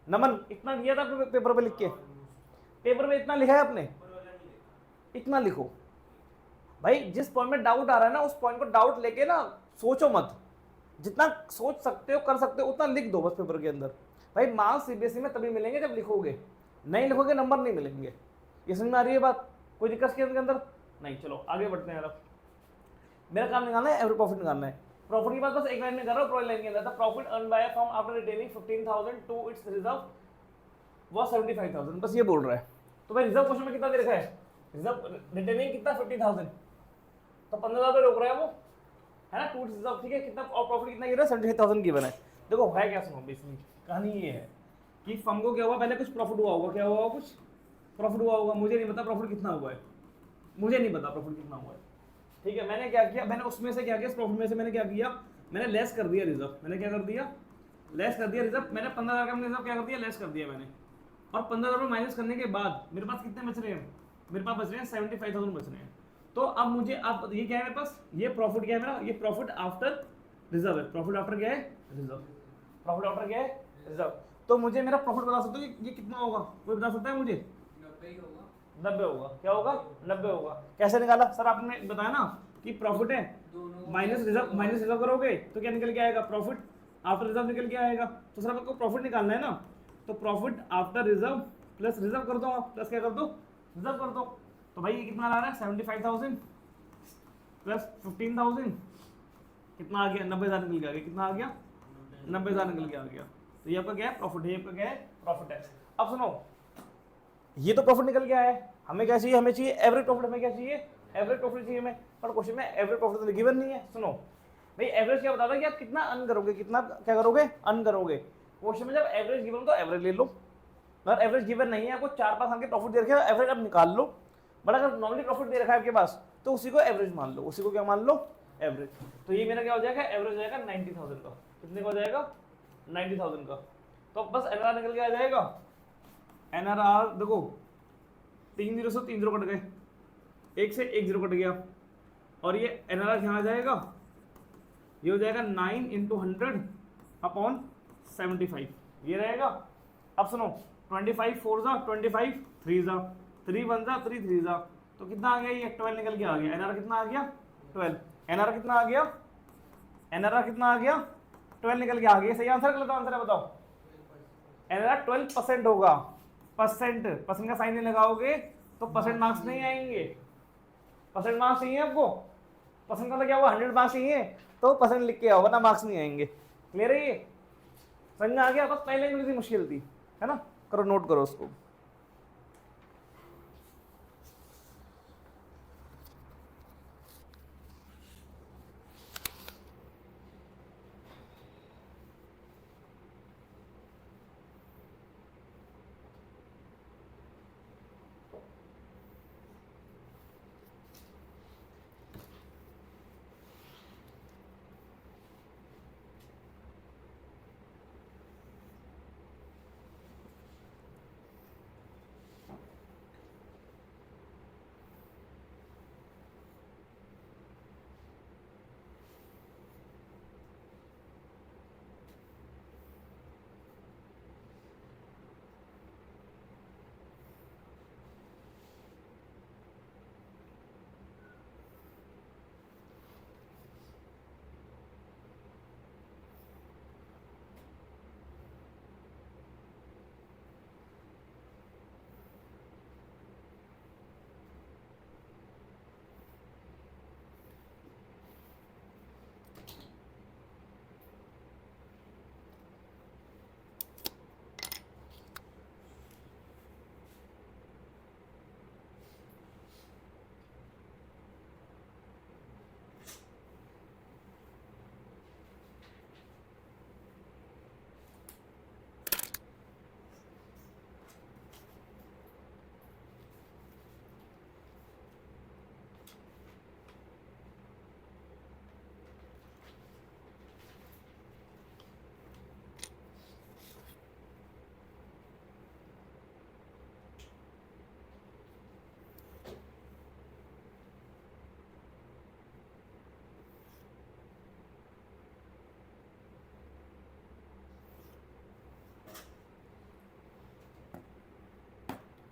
नमन इतना दिया था आपने पेपर पे लिख के, पेपर में इतना लिखा है आपने, इतना लिखो भाई। जिस पॉइंट में डाउट आ रहा है ना, उस पॉइंट को डाउट लेके ना सोचो मत, जितना सोच सकते हो कर सकते हो उतना लिख दो बस पेपर के अंदर। भाई मार्क्स CBSE में तभी मिलेंगे जब लिखोगे, नहीं लिखोगे नंबर नहीं मिलेंगे। ये समझ में आ रही है बात, कोई दिक्कत के अंदर नहीं। चलो आगे बढ़ते हैं। अब मेरा काम निकालना है, एवरेज प्रॉफिट निकालना है। प्रॉफिट की बात बस एक लाइन में कर रहा हूँ, प्रॉफिट लाइन के अंदर था profit earn by a firm after retaining 15,000 to its reserve वो 75,000, बस ये बोल रहा है। तो भाई रिजर्व क्वेश्चन में कितना दे रखा है, रिजर्व रिटेनिंग कितना 50,000, तो 15,000 रोक रहा है वो, है ना, टू रिजर्व। ठीक है, कितना और प्रॉफिट कितना गिरा, 75,000 गिवन है। देखो है क्या, सुनो बेसिकली कहानी ये है कि फर्म को क्या हुआ, पहले कुछ प्रॉफिट हुआ होगा, क्या हुआ होगा, कुछ प्रॉफिट हुआ होगा, मुझे नहीं पता प्रॉफिट कितना हुआ है, मुझे नहीं पता प्रॉफिट कितना हुआ है। ठीक है, मैंने क्या किया, मैंने उसमें से क्या किया, इस प्रॉफिट में से मैंने क्या किया, मैंने लेस कर दिया रिजर्व, मैंने क्या कर दिया, लेस कर दिया रिजर्व, मैंने 15,000 का रिजर्व क्या कर दिया, लेस कर दिया मैंने। और 15,000 रुपये माइनस करने के बाद मेरे पास कितने बच रहे हैं, मेरे पास बच रहे हैं 75,000 बच रहे हैं। तो अब मुझे, अब ये क्या है मेरे पास, ये प्रॉफिट क्या है मेरा, ये प्रॉफिट आफ्टर रिजर्व है। प्रॉफिट आफ्टर क्या है, रिजर्व। प्रॉफिट आफ्टर क्या है, रिजर्व। तो मुझे मेरा प्रॉफिट बता सकते हो ये कितना होगा, कोई बता सकता है मुझे? 90 ही होगा। 90 होगा। क्या होगा, 90 होगा। कैसे निकाला सर, आपने बताया ना कि प्रॉफिट है दोनों माइनस रिजर्व करोगे तो क्या निकल के आएगा, प्रॉफिट आफ्टर रिजर्व निकल के आएगा। तो सर आपको प्रॉफिट निकालना है ना, तो profit after reserve plus reserve कर दो, प्लस क्या कर दो, रिजर्व कर दो। तो भाई ये कितना ला रहा है, 75,000 प्लस 15,000 कितना आ गया, 90,000 निकल के आ गया। कितना आ गया, 90,000 निकल के आ गया। तो ये आपका क्या है, प्रॉफिट है। ये आपका क्या है, प्रॉफिट है। अब सुनो, ये तो प्रॉफिट निकल गया है, हमें क्या चाहिए, हमें चाहिए एवरेज प्रॉफिट। हमें क्या चाहिए, एवरेज प्रॉफिट चाहिए हमें। पर क्वेश्चन में एवरेज प्रॉफिट तो गिवन नहीं है। सुनो भाई, एवरेज क्या बताता है कि आप कितना अर्न करोगे, कितना क्या करोगे, अर्न करोगे। क्वेश्चन में जब एवरेज गिवन तो एवरेज ले लो, अगर एवरेज गिवन नहीं है, आपको 4-5 साल के प्रॉफिट दे रखे हैं, एवरेज आप निकाल लो। बट अगर नॉर्मली प्रॉफिट दे रखा है आपके पास तो उसी को एवरेज मान लो, उसी को क्या मान लो, एवरेज। तो ये मेरा क्या हो जाएगा, एवरेज हो जाएगा 90,000 का। कितने का हो जाएगा, 90,000 का। तो बस एनआरआर निकल के आ जाएगा। एनआरआर देखो, 3 0 से 3 0 कट गए, 1 से 1 0 कट गया, और ये एनआरआर क्या आ जाएगा, ये हो जाएगा 9 × 100 अपॉन 75, ये रहेगा। अब सुनो, 25 4 जा 25, 3 जा 3 1 जा 3 3 जा, तो कितना आ गया, ये 12 निकल के आ गया। एनआरआर कितना आ गया, 12। एनआरआर कितना आ गया, एनआरआर कितना आ गया, 12 निकल के आ गया। सही आंसर, गलत आंसर है बताओ। एनआरआर 12% होगा। परसेंट का साइन नहीं लगाओगे तो परसेंट मार्क्स नहीं आएंगे। परसेंट मार्क्स चाहिए आपको, परसेंट का तो क्या हुआ, 100 मार्क्स चाहिए तो परसेंट लिख के आओ, वरना मार्क्स नहीं आएंगे। क्लियर है ये, समझ में आ गया। बस पहले थोड़ी सी मुश्किल थी, है ना। करो, नोट करो उसको।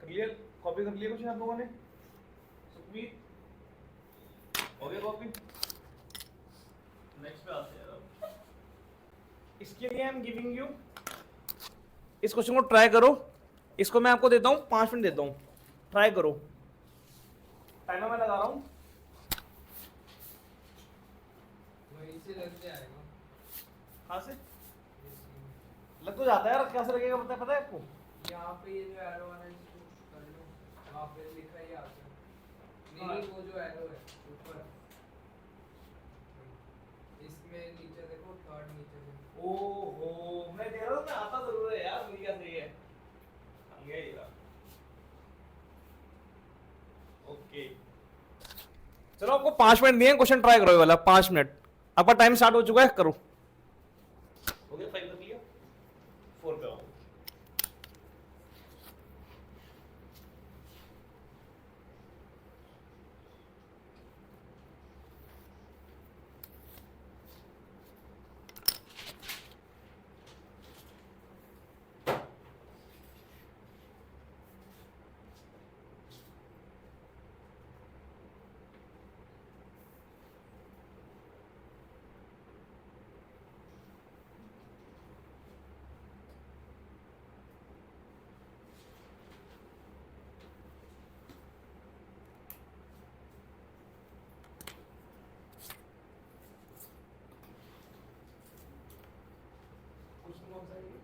क्लियर, कॉपी कर लिया कुछ आप लोगों ने? सुखबीर हो गया कॉपी? नेक्स्ट पे आते हैं अब। इसके लिए आई एम गिविंग यू, इस क्वेश्चन को ट्राई करो। इसको मैं आपको देता हूँ 5 मिनट देता हूँ, ट्राई करो। टाइमर मैं लगा रहा हूँ। वहीं से लग जाएगा। कहाँ से लग तो जाता है यार, कैसे लगेगा पता है आपको? यहाँ पे ये जो एरो वाला इसको कर लो, वहाँ पे लिखा ही आता है। नहीं वो जो एरो है ऊपर, इसमें नीचे देखो, थर्ड नीचे देखो। ओहो, मैं दे रहा हूँ, मैं आता जरूर है यार, मुझे क्या सही है। ये रहा। ओके, चलो आपको 5 मिनट दिए, क्वेश्चन ट्राई करो ये वाला 5 मिनट। आपका टाइम स्टार्ट हो चुका है, करो। हो गया 5 कर लिया, 4 पे आओ। क्वेश्चन कौन सा है ये?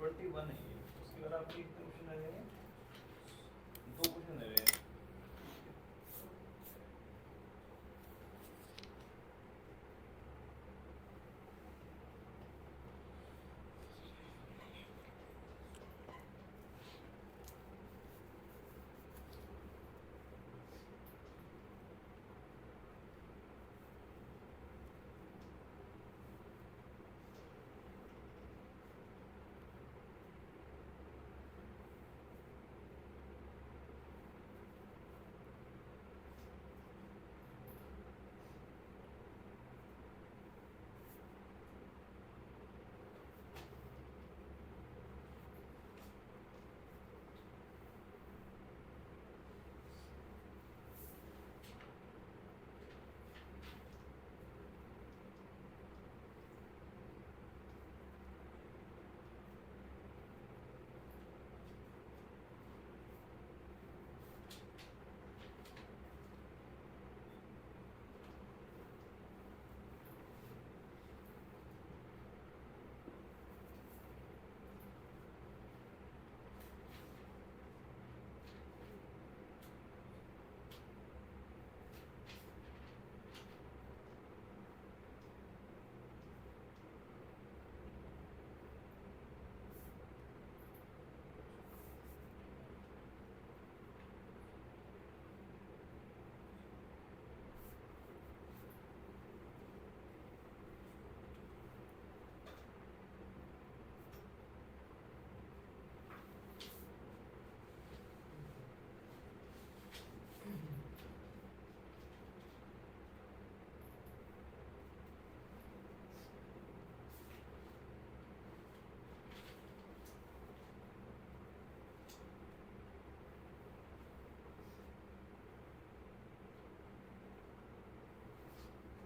21 है ये। उसके बाद आपके कितने क्वेश्चन रह गए हैं? 2 क्वेश्चन रह गए हैं।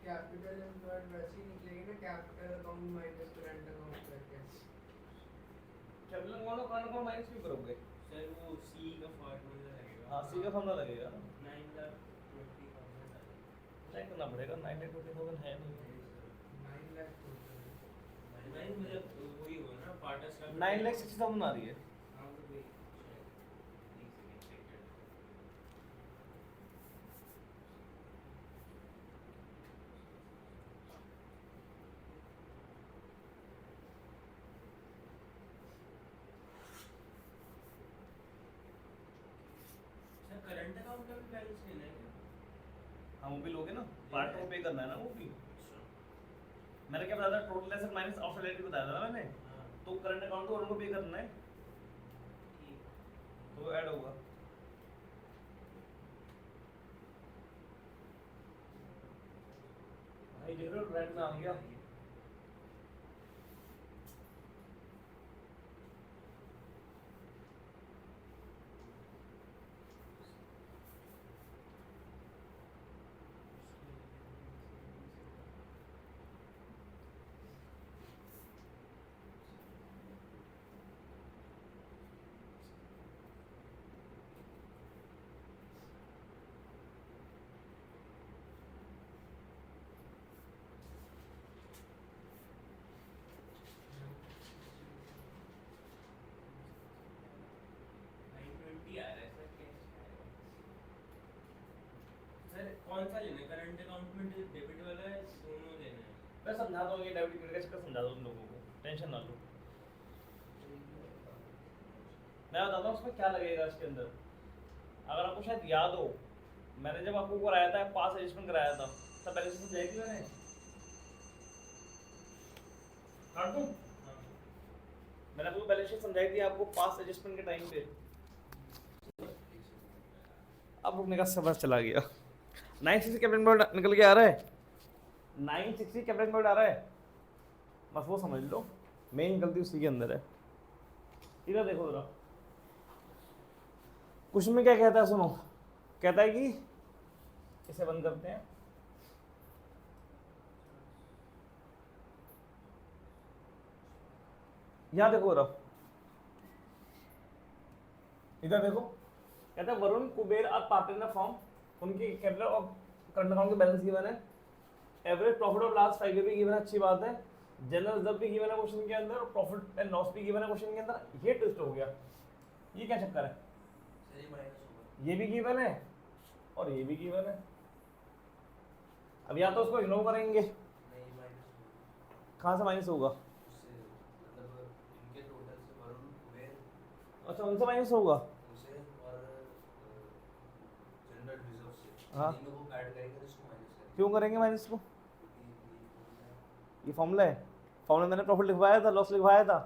कैपिटल एम्प्लॉयड वैसे ही निकलेगी ना, capital account minus current account करके। Capital account current account minus क्यों करोगे? सर वो सी का फॉर्मूला लगेगा। हाँ, सी का फॉर्मूला लगेगा। 9,20,000 चेक करना पड़ेगा। 9,20,000 है नहीं। 9 लाख टोटल। नहीं मतलब वही होगा ना पार्टनर्स का 9,60,000 आ रही है। हाँ वो वही शायद। एक सेकंड चेक कर। सर करंट अकाउंट का भी बैलेंस लेना है क्या? हाँ, वो भी लोगे ना, पार्ट को पे करना है ना वो भी। मैंने क्या बताया था, total asset minus outside liability बताया था ना मैंने। हाँ तो करंट अकाउंट को उनको पे करना है, ठीक। तो ऐड होगा। भाई देख रहे हो रेड में आ गया। सर कौन सा लेना है, करंट अकाउंट में डेबिट वाला है, दोनों लेना है? मैं समझाता हूँ, ये डेबिट क्रेडिट का चक्कर समझा दो उन लोगों को, टेंशन ना लो। मैं बताता हूँ उसमें क्या लगेगा इसके अंदर। अगर आपको शायद याद हो, मैंने जब आपको कराया था पास एडजस्टमेंट कराया था, सब बैलेंस शीट समझाई मैंने, काट दूं? मैंने आपको बैलेंस शीट समझाई थी आपको पास्ट एडजस्टमेंट के टाइम पे। अब रुकने का सबर चला गया। 960 कैपिटल एम्प्लॉयड निकल के आ रहा है, 960 कैपिटल एम्प्लॉयड आ रहा है, बस वो समझ लो, मेन गलती उसी के अंदर है। इधर देखो जरा, कुछ में क्या कहता है सुनो, कहता है कि इसे बंद करते हैं, यहां देखो जरा, इधर देखो, कहता है Varun Kuber are partner in the form, उनकी कैपिटल और करंट अकाउंट के बैलेंस गिवन है, average profit of last 5 year भी गिवन है, अच्छी बात है, जनरल रिजर्व भी गिवन है क्वेश्चन के अंदर, और प्रॉफिट एंड लॉस भी गिवन है क्वेश्चन के अंदर। ये ट्विस्ट हो गया, ये क्या चक्कर है, सर ये माइनस होगा। ये भी गिवन है और ये भी गिवन है। अब या तो उसको इग्नोर करेंगे, नहीं माइनस होगा। कहाँ से माइनस होगा, उससे मतलब इनके टोटल से वरुण कुबेर अच्छा उनसे माइनस होगा, उनसे और जनरल रिजर्व से हाँ। तीनों को ऐड करेंगे तो इसको माइनस करेंगे। क्यों करेंगे माइनस को, क्योंकि ये फॉर्मूला है, फॉर्मूला मैंने प्रॉफिट लिखवाया था, लॉस लिखवाया था,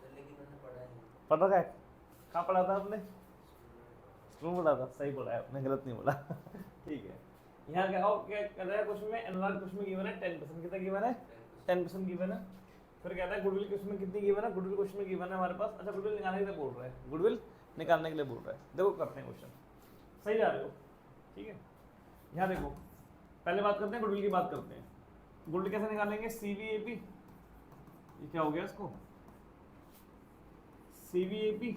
सर लेकिन मैंने पढ़ा है पढ़ रखा है, कहाँ पढ़ा था आपने, स्कूल में पढ़ा था, सही बोला है आपने, गलत नहीं बोला ठीक है। यहाँ क्या हो, क्या कहता है क्वेश्चन में, एनआर क्वेश्चन में गिवन है 10%, कितना गिवन है, 10% गिवन है। फिर कहता है गुडविल क्वेश्चन में कितनी गिवन है, गुडविल क्वेश्चन में गिवन है हमारे पास, अच्छा गुडविल निकालने के लिए बोल रहा है, गुडविल निकालने के लिए बोल रहा है, देखो करते हैं क्वेश्चन, सही जा रहे हो, ठीक है। यहाँ देखो, पहले बात करते हैं गुडविल की, बात करते हैं गुडविल कैसे निकालेंगे, CVAP, ये क्या हो गया इसको, CVAP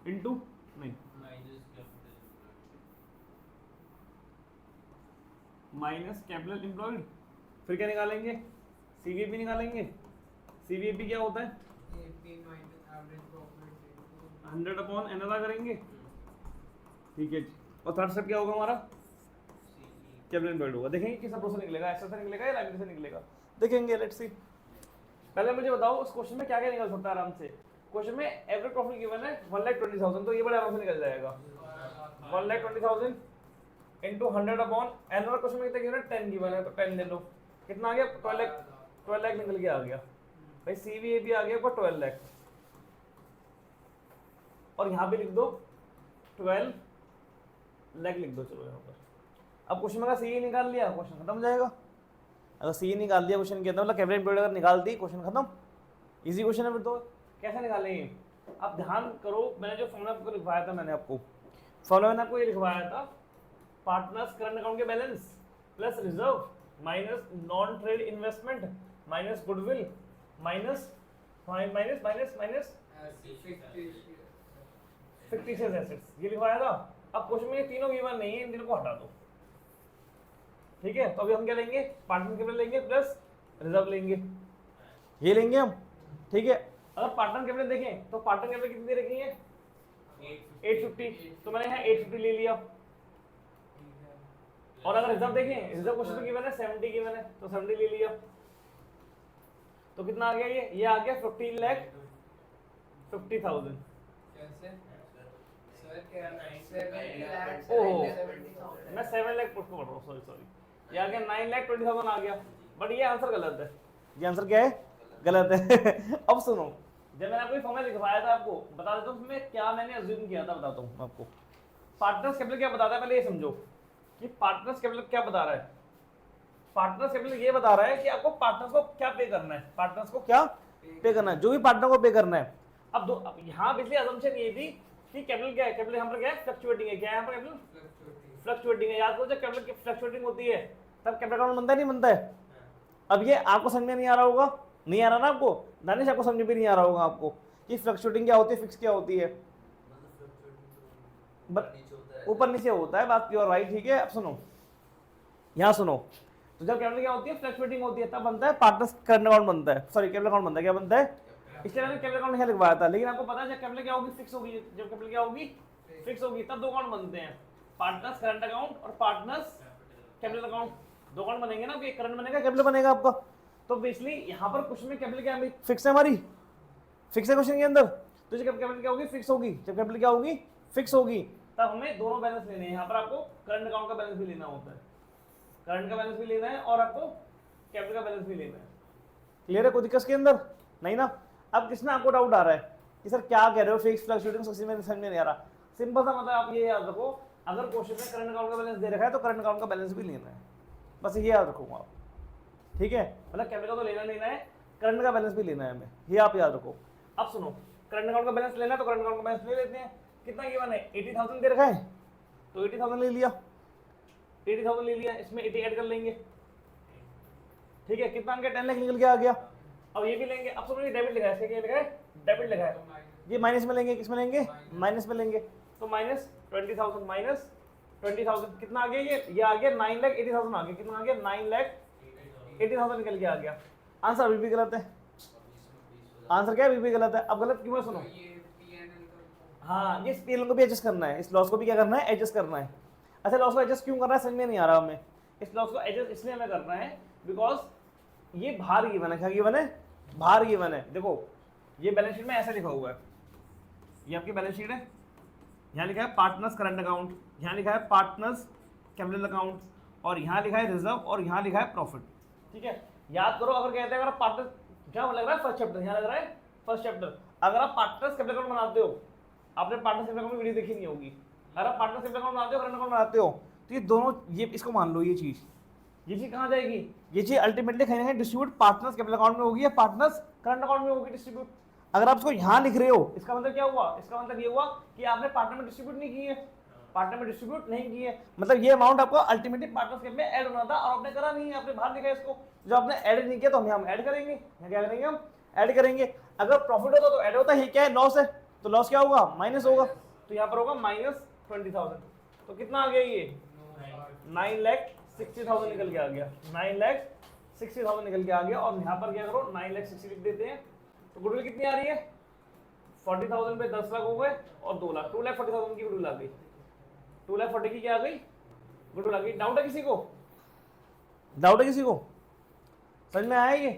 इंटू नहीं माइनस कैपिटल एम्प्लॉयड, फिर क्या निकालेंगे, CVAP निकालेंगे, CVAP क्या होता है, AP minus average profit 100 upon NRR करेंगे, ठीक है जी। और थर्ड स्टेप क्या होगा हमारा, कैपिटल एम्प्लॉयड होगा, देखेंगे किस अप्रोच से निकलेगा, ऐसे से निकलेगा या लाइबिलिटी से निकलेगा, देखेंगे, लेट्स सी। पहले मुझे बताओ उस क्वेश्चन में क्या क्या निकल सकता है आराम से, क्वेश्चन में एवरेज प्रॉफिट गिवन है 1,20,000, तो ये बड़े आराम से निकल जाएगा, 1,20,000 इंटू 100 अपॉन एनआर, क्वेश्चन में कितना गिवन है 10 गिवन है, तो 10 ले लो, कितना आ गया 12 लाख निकल के आ गया भाई, CVAP आ गया ऊपर 12 लाख, और यहाँ पे लिख दो 12 लाख लिख दो, चलो यहाँ पर। अब क्वेश्चन में CE निकाल लिया, क्वेश्चन खत्म हो जाएगा, अगर CE निकाल दिया क्वेश्चन के अंदर, मतलब कैपिटल एम्प्लॉयड अगर निकाल दी, क्वेश्चन खत्म, इजी क्वेश्चन है। फिर तो कैसे निकालेंगे, अब ध्यान करो, मैंने जो फॉर्मूला आपको लिखवाया था, मैंने आपको फॉर्मूला मैंने आपको ये लिखवाया था, पार्टनर्स करंट अकाउंट के balance plus reserve minus non trade investment minus goodwill minus minus minus minus fictitious assets, ये लिखवाया था। अब क्वेश्चन में ये तीनों गिवन नहीं है, इन तीनों को हटा दो, ठीक है। तो अभी हम क्या लेंगे, पार्टनर कैपिटल लेंगे प्लस रिजर्व लेंगे, ये लेंगे हम, ठीक है। अगर पार्टनर कैपिटल देखें तो पार्टनर कैपिटल कितनी दे रखी है 850, तो मैंने यहाँ 850 ले लिया, और अगर रिजर्व देखें, रिजर्व क्वेश्चन में गिवन है 70 गिवन है, तो 70 ले लिया, तो कितना आ गया, ये आ गया 15,50,000। कैसे सर क्या 70 लाख ओहो, 70,000 मैं 7 लाख पुट को पढ़ रहा हूँ, सॉरी, ये आ गया 9,20,000 आ गया, बट ये आंसर गलत है, ये आंसर क्या है, गलत है अब सुनो, जब मैंने आपको फॉर्मूला लिखवाया था, आपको बता देता हूँ उसमें क्या मैंने अज्यूम किया था, बताता हूँ आपको। पार्टनर्स कैपिटल क्या बताता है, पहले ये समझो कि पार्टनर्स कैपिटल क्या बता रहा है, पार्टनर्स कैपिटल ये बता रहा है कि आपको पार्टनर्स को क्या पे करना है, पार्टनर्स को क्या पे करना है, जो भी पार्टनर को पे करना है। अब यहाँ पिछली अजम्पशन ये थी कि कैपिटल क्या है, कैपिटल यहाँ पर क्या है, फ्लक्चुएटिंग है, क्या है यहाँ पर कैपिटल फ्लक्चुएटिंग है, याद करो जब कैपिटल फ्लक्चुएटिंग होती है तब कैपिटल अकाउंट बनता है, नहीं बनता है। अब ये आपको समझ में नहीं आ रहा होगा, नहीं आ रहा ना आपको, दानिश आपको समझ में नहीं आ रहा होगा आपको कि फ्लक्चुएटिंग क्या होती है, फिक्स क्या होती है, ऊपर नीचे होता है, बात प्योर राइट, ठीक है। अब सुनो, यहाँ सुनो, तो जब कैपिटल क्या होती है, फ्लक्चुएटिंग होती है, तब बनता है पार्टनर्स करंट अकाउंट बनता है, सॉरी कैपिटल अकाउंट बनता है, क्या बनता है, इसलिए मैंने कैपिटल अकाउंट यहाँ लिखवाया था। लेकिन आपको पता है जब कैपिटल क्या होगी, फिक्स होगी, जब कैपिटल क्या होगी, फिक्स होगी, तब दो अकाउंट बनते हैं, पार्टनर्स करंट अकाउंट और पार्टनर्स कैपिटल अकाउंट, दो अकाउंट बनेंगे ना, करंट बनेगा कैपिटल बनेगा आपका। तो बेसिकली यहाँ पर क्वेश्चन में कैपिटल क्या है, फिक्स है, हमारी फिक्स है क्वेश्चन के अंदर, तो जब कैपिटल क्या होगी, फिक्स होगी, जब कैपिटल क्या होगी, फिक्स होगी, तब हमें दोनों बैलेंस लेने हैं। यहाँ पर आपको करंट अकाउंट का बैलेंस भी लेना होता है, करंट का बैलेंस भी लेना है और आपको कैपिटल का बैलेंस भी लेना है। क्लियर है? कोई दिक्कत के अंदर नहीं ना? अब किसमें आपको डाउट आ रहा है कि सर क्या कह रहे हो फिक्स फ्लक्चुएटिंग, उसी में समझ में नहीं आ रहा। सिंपल सा मतलब आप ये याद रखो, अगर क्वेश्चन में करंट अकाउंट का बैलेंस दे रखा है तो करंट अकाउंट का बैलेंस भी लेना है, बस ये याद रखूंगा आप। ठीक है, मतलब कैपिटल तो लेना है, करंट का बैलेंस भी लेना है हमें, ये आप याद रखो। अब सुनो, करंट अकाउंट का बैलेंस लेना है तो करंट अकाउंट का बैलेंस ले लेते हैं। कितना गिवन है? 80,000 दे रखा है तो 80,000 ले लिया, 80,000 ले लिया, इसमें 80 ऐड कर लेंगे। ठीक है, कितना अंक 10 लाख निकल के आ गया। अब ये भी लेंगे। अब सुनो, ये डेबिट लिखा है, इसके क्या लिखा है? डेबिट लिखा है। ये माइनस में लेंगे, किसमें लेंगे? माइनस में लेंगे। तो माइनस 20,000 माइनस 20,000 कितना आ गया? ये आ गया 9,80,000 आ गया। कितना आ गया? 9,80,000 निकल के आ गया। आंसर अभी भी गलत है। आंसर क्या है? अभी भी गलत है। अब गलत क्यों है सुनो। हाँ, ये पीएल को भी एडजस्ट करना है, इस लॉस को भी क्या करना है? एडजस्ट करना है। अच्छा, लॉस को एडजस्ट क्यों करना है समझ में नहीं आ रहा हमें। इस लॉस को एडजस्ट इसलिए हमें करना है बिकॉज ये भार गिवन है। क्या गिवन है? भार गिवन है। देखो, ये बैलेंस शीट में ऐसा लिखा हुआ है, ये आपकी बैलेंस शीट है, यहाँ लिखा है पार्टनर्स करंट अकाउंट, यहाँ लिखा है पार्टनर्स कैपिटल अकाउंट, और यहाँ लिखा है रिजर्व, और यहाँ लिखा है प्रॉफिट। ठीक है, याद करो, अगर कहते हैं अगर आप पार्टनर, क्या लग रहा है? फर्स्ट चैप्टर, यहाँ लग रहा है फर्स्ट चैप्टर। अगर आप पार्टनर्स कैपिटल अकाउंट बनाते हो, आपने पार्टनर्स कैपिटल अकाउंट वीडियो देखी नहीं होगी, अगर आप पार्टनर्स कैपिटल अकाउंट बनाते हो, करंट अकाउंट बनाते हो, तो ये दोनों, ये इसको मान लो, ये चीज कहाँ जाएगी? ये चीज अल्टीमेटली कहीं ना कहीं डिस्ट्रीब्यूट पार्टनर्स कैपिटल अकाउंट में होगी या पार्टनर्स करंट अकाउंट में होगी डिस्ट्रीब्यूट। अगर आप इसको यहाँ लिख रहे हो, इसका मतलब क्या हुआ? इसका मतलब ये हुआ कि आपने पार्टनर में डिस्ट्रीब्यूट नहीं की है, पार्टनर में डिस्ट्रीब्यूट नहीं की है, मतलब ये अमाउंट आपको अल्टीमेटली पार्टनरशिप में ऐड होना था और आपने करा नहीं है, आपने बाहर लिखा है इसको। जो आपने ऐड नहीं किया तो हम ऐड करेंगे, यहाँ क्या करेंगे? हम ऐड करेंगे। अगर प्रॉफिट होता तो ऐड होता, ये क्या है? लॉस है, तो लॉस क्या होगा? माइनस होगा, तो यहाँ पर होगा -20,000। तो कितना आ गया? ये 9,60,000 निकल के आ गया, 9,60,000 निकल के आ गया। और यहाँ पर क्या करो? 9,60,000 लिख देते हैं। तो गुडविल कितनी आ रही है? 40,000 पे 10 लाख हो गए और 2 लाख, 2,40,000 की गुडविल आ गई। 2,40,000 की क्या आ गई? गुडविल आ गई। डाउट है किसी को? डाउट है किसी को? समझ में आया ये?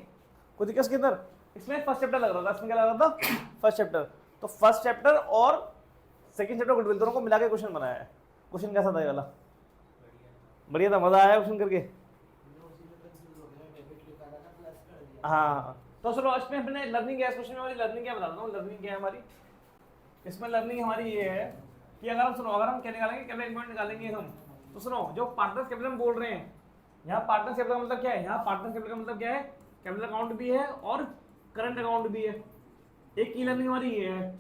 कोई दिक्कत के अंदर? इसमें फर्स्ट चैप्टर लग रहा था, इसमें क्या लग रहा था? First chapter. तो फर्स्ट चैप्टर और सेकंड चैप्टर गुडविल दोनों को मिला के क्वेश्चन बनाया है। क्वेश्चन कैसा था ये वाला? बढ़िया था, मजा आया क्वेश्चन करके? हाँ, तो चलो इसमें हमने लर्निंग क्या है, क्वेश्चन में हमारी लर्निंग क्या बता देता हूँ। लर्निंग क्या है हमारी? इसमें लर्निंग हमारी ये है कि अगर हम सुनो, अगर हम क्या निकालेंगे? कैपिटल पॉइंट निकालेंगे हम। तो सुनो, जो पार्टनर्स कैपिटल हम बोल रहे हैं, यहाँ पार्टनर्स कैपिटल का मतलब क्या है? यहाँ पार्टनर्स कैपिटल का मतलब क्या है? कैपिटल अकाउंट भी है और करंट अकाउंट भी है। एक की लर्निंग हमारी ये है।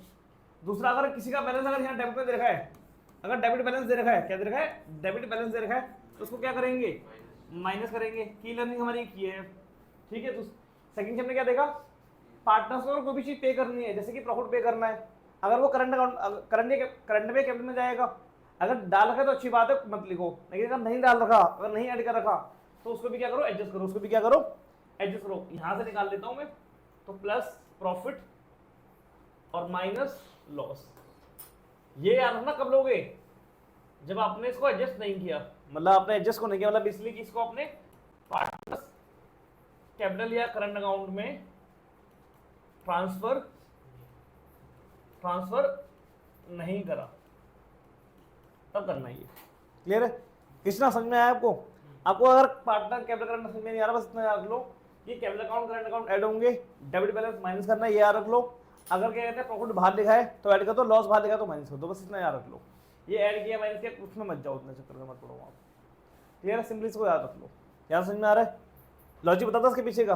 दूसरा, अगर किसी का बैलेंस अगर यहाँ डेबिट में दे रखा है, अगर डेबिट बैलेंस दे रखा है, क्या दे रखा है? डेबिट बैलेंस दे रखा है, तो उसको क्या करेंगे? माइनस करेंगे। की लर्निंग हमारी की है। ठीक है, तो सेकंड चैप्टर क्या देगा? पार्टनर्स को कोई भी चीज पे करनी है, जैसे कि प्रॉफिट पे करना है, अगर वो करंट अकाउंट करंट में कैपिटल में जाएगा। अगर डाल रखा है तो अच्छी बात है, मत लिखो, लेकिन अगर नहीं डाल रखा, अगर नहीं ऐड कर रखा, तो उसको भी क्या करो? एडजस्ट करो। उसको भी क्या करो? एडजस्ट करो। यहां से निकाल लेता हूं मैं, तो प्लस प्रॉफिट और माइनस लॉस। ये याद रखना कब लोगे? जब आपने इसको एडजस्ट नहीं किया, मतलब आपने एडजस्ट को नहीं किया, मतलब इसलिए कि इसको आपने पार्टनर्स कैपिटल या करंट अकाउंट में ट्रांसफर नहीं करा, तब करना ही है। क्लियर है? कितना समझ में आया आपको? आपको अगर पार्टनर कैपिटल करंट समझ में नहीं आ रहा, बस इतना याद रख लो, ये capital account current account add होंगे, डेबिट बैलेंस माइनस करना है, ये याद रख लो। अगर क्या कहते हैं प्रॉफिट बाहर लिखा है तो ऐड कर दो, लॉस बाहर लिखा है तो माइनस कर दो, बस इतना याद रख लो। ये ऐड किया माइनस किया उसमें मत जाओ, उतने चक्कर में मत पड़ो आप। क्लियर है? सिंपली इसको याद रख लो। याद समझ में आ रहा है? लॉजिक बता था इसके पीछे का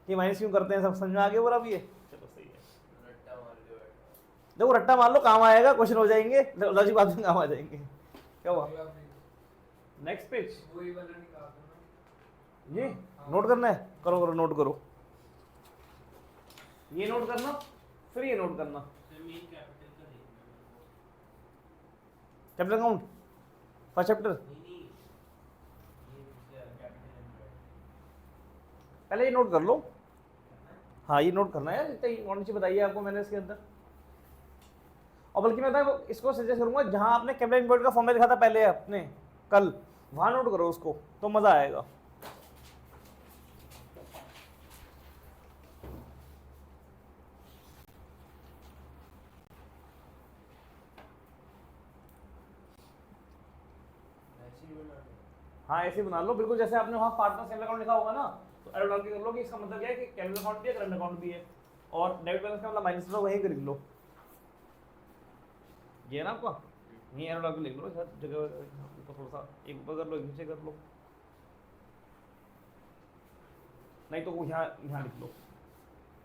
कि माइनस क्यों करते हैं, सब समझ में आ गया? पूरा भी है? चलो सही है। देखो, रट्टा मार लो, काम आएगा, क्वेश्चन हो जाएंगे, लॉजिक बाद में काम आ जाएंगे। क्या हुआ? नेक्स्ट पेज ये नोट करना है, करो करो, नोट करो, ये नोट करना, फिर ये नोट करना। कैपिटल अकाउंट फर्स्ट चैप्टर, पहले ये नोट कर लो। हाँ, ये नोट करना है, इतनी इम्पोर्टेंट चीज बताइए आपको मैंने इसके अंदर। और बल्कि मैं इसको सजेस्ट करूंगा, जहां आपने कैपिटल इम्पोर्ट का फॉर्मूला लिखा था पहले अपने कल, वहां नोट करो उसको, तो मजा आएगा। हाँ ऐसे ही बना लो बिल्कुल, जैसे आपने वहाँ पार्टनर कैपिटल अकाउंट लिखा होगा ना, तो एरो डाल के कर लो कि इसका मतलब क्या है कि कैपिटल अकाउंट भी है, करंट अकाउंट भी है, और डेबिट बैलेंस का मतलब माइनस लो, वहीं कर लो। ये है ना आपका, यहीं एरो डाल के लिख लो, हर जगह ऊपर थोड़ा सा एक ऊपर कर लो, एक नीचे कर लो, नहीं तो यहाँ यहाँ लिख लो,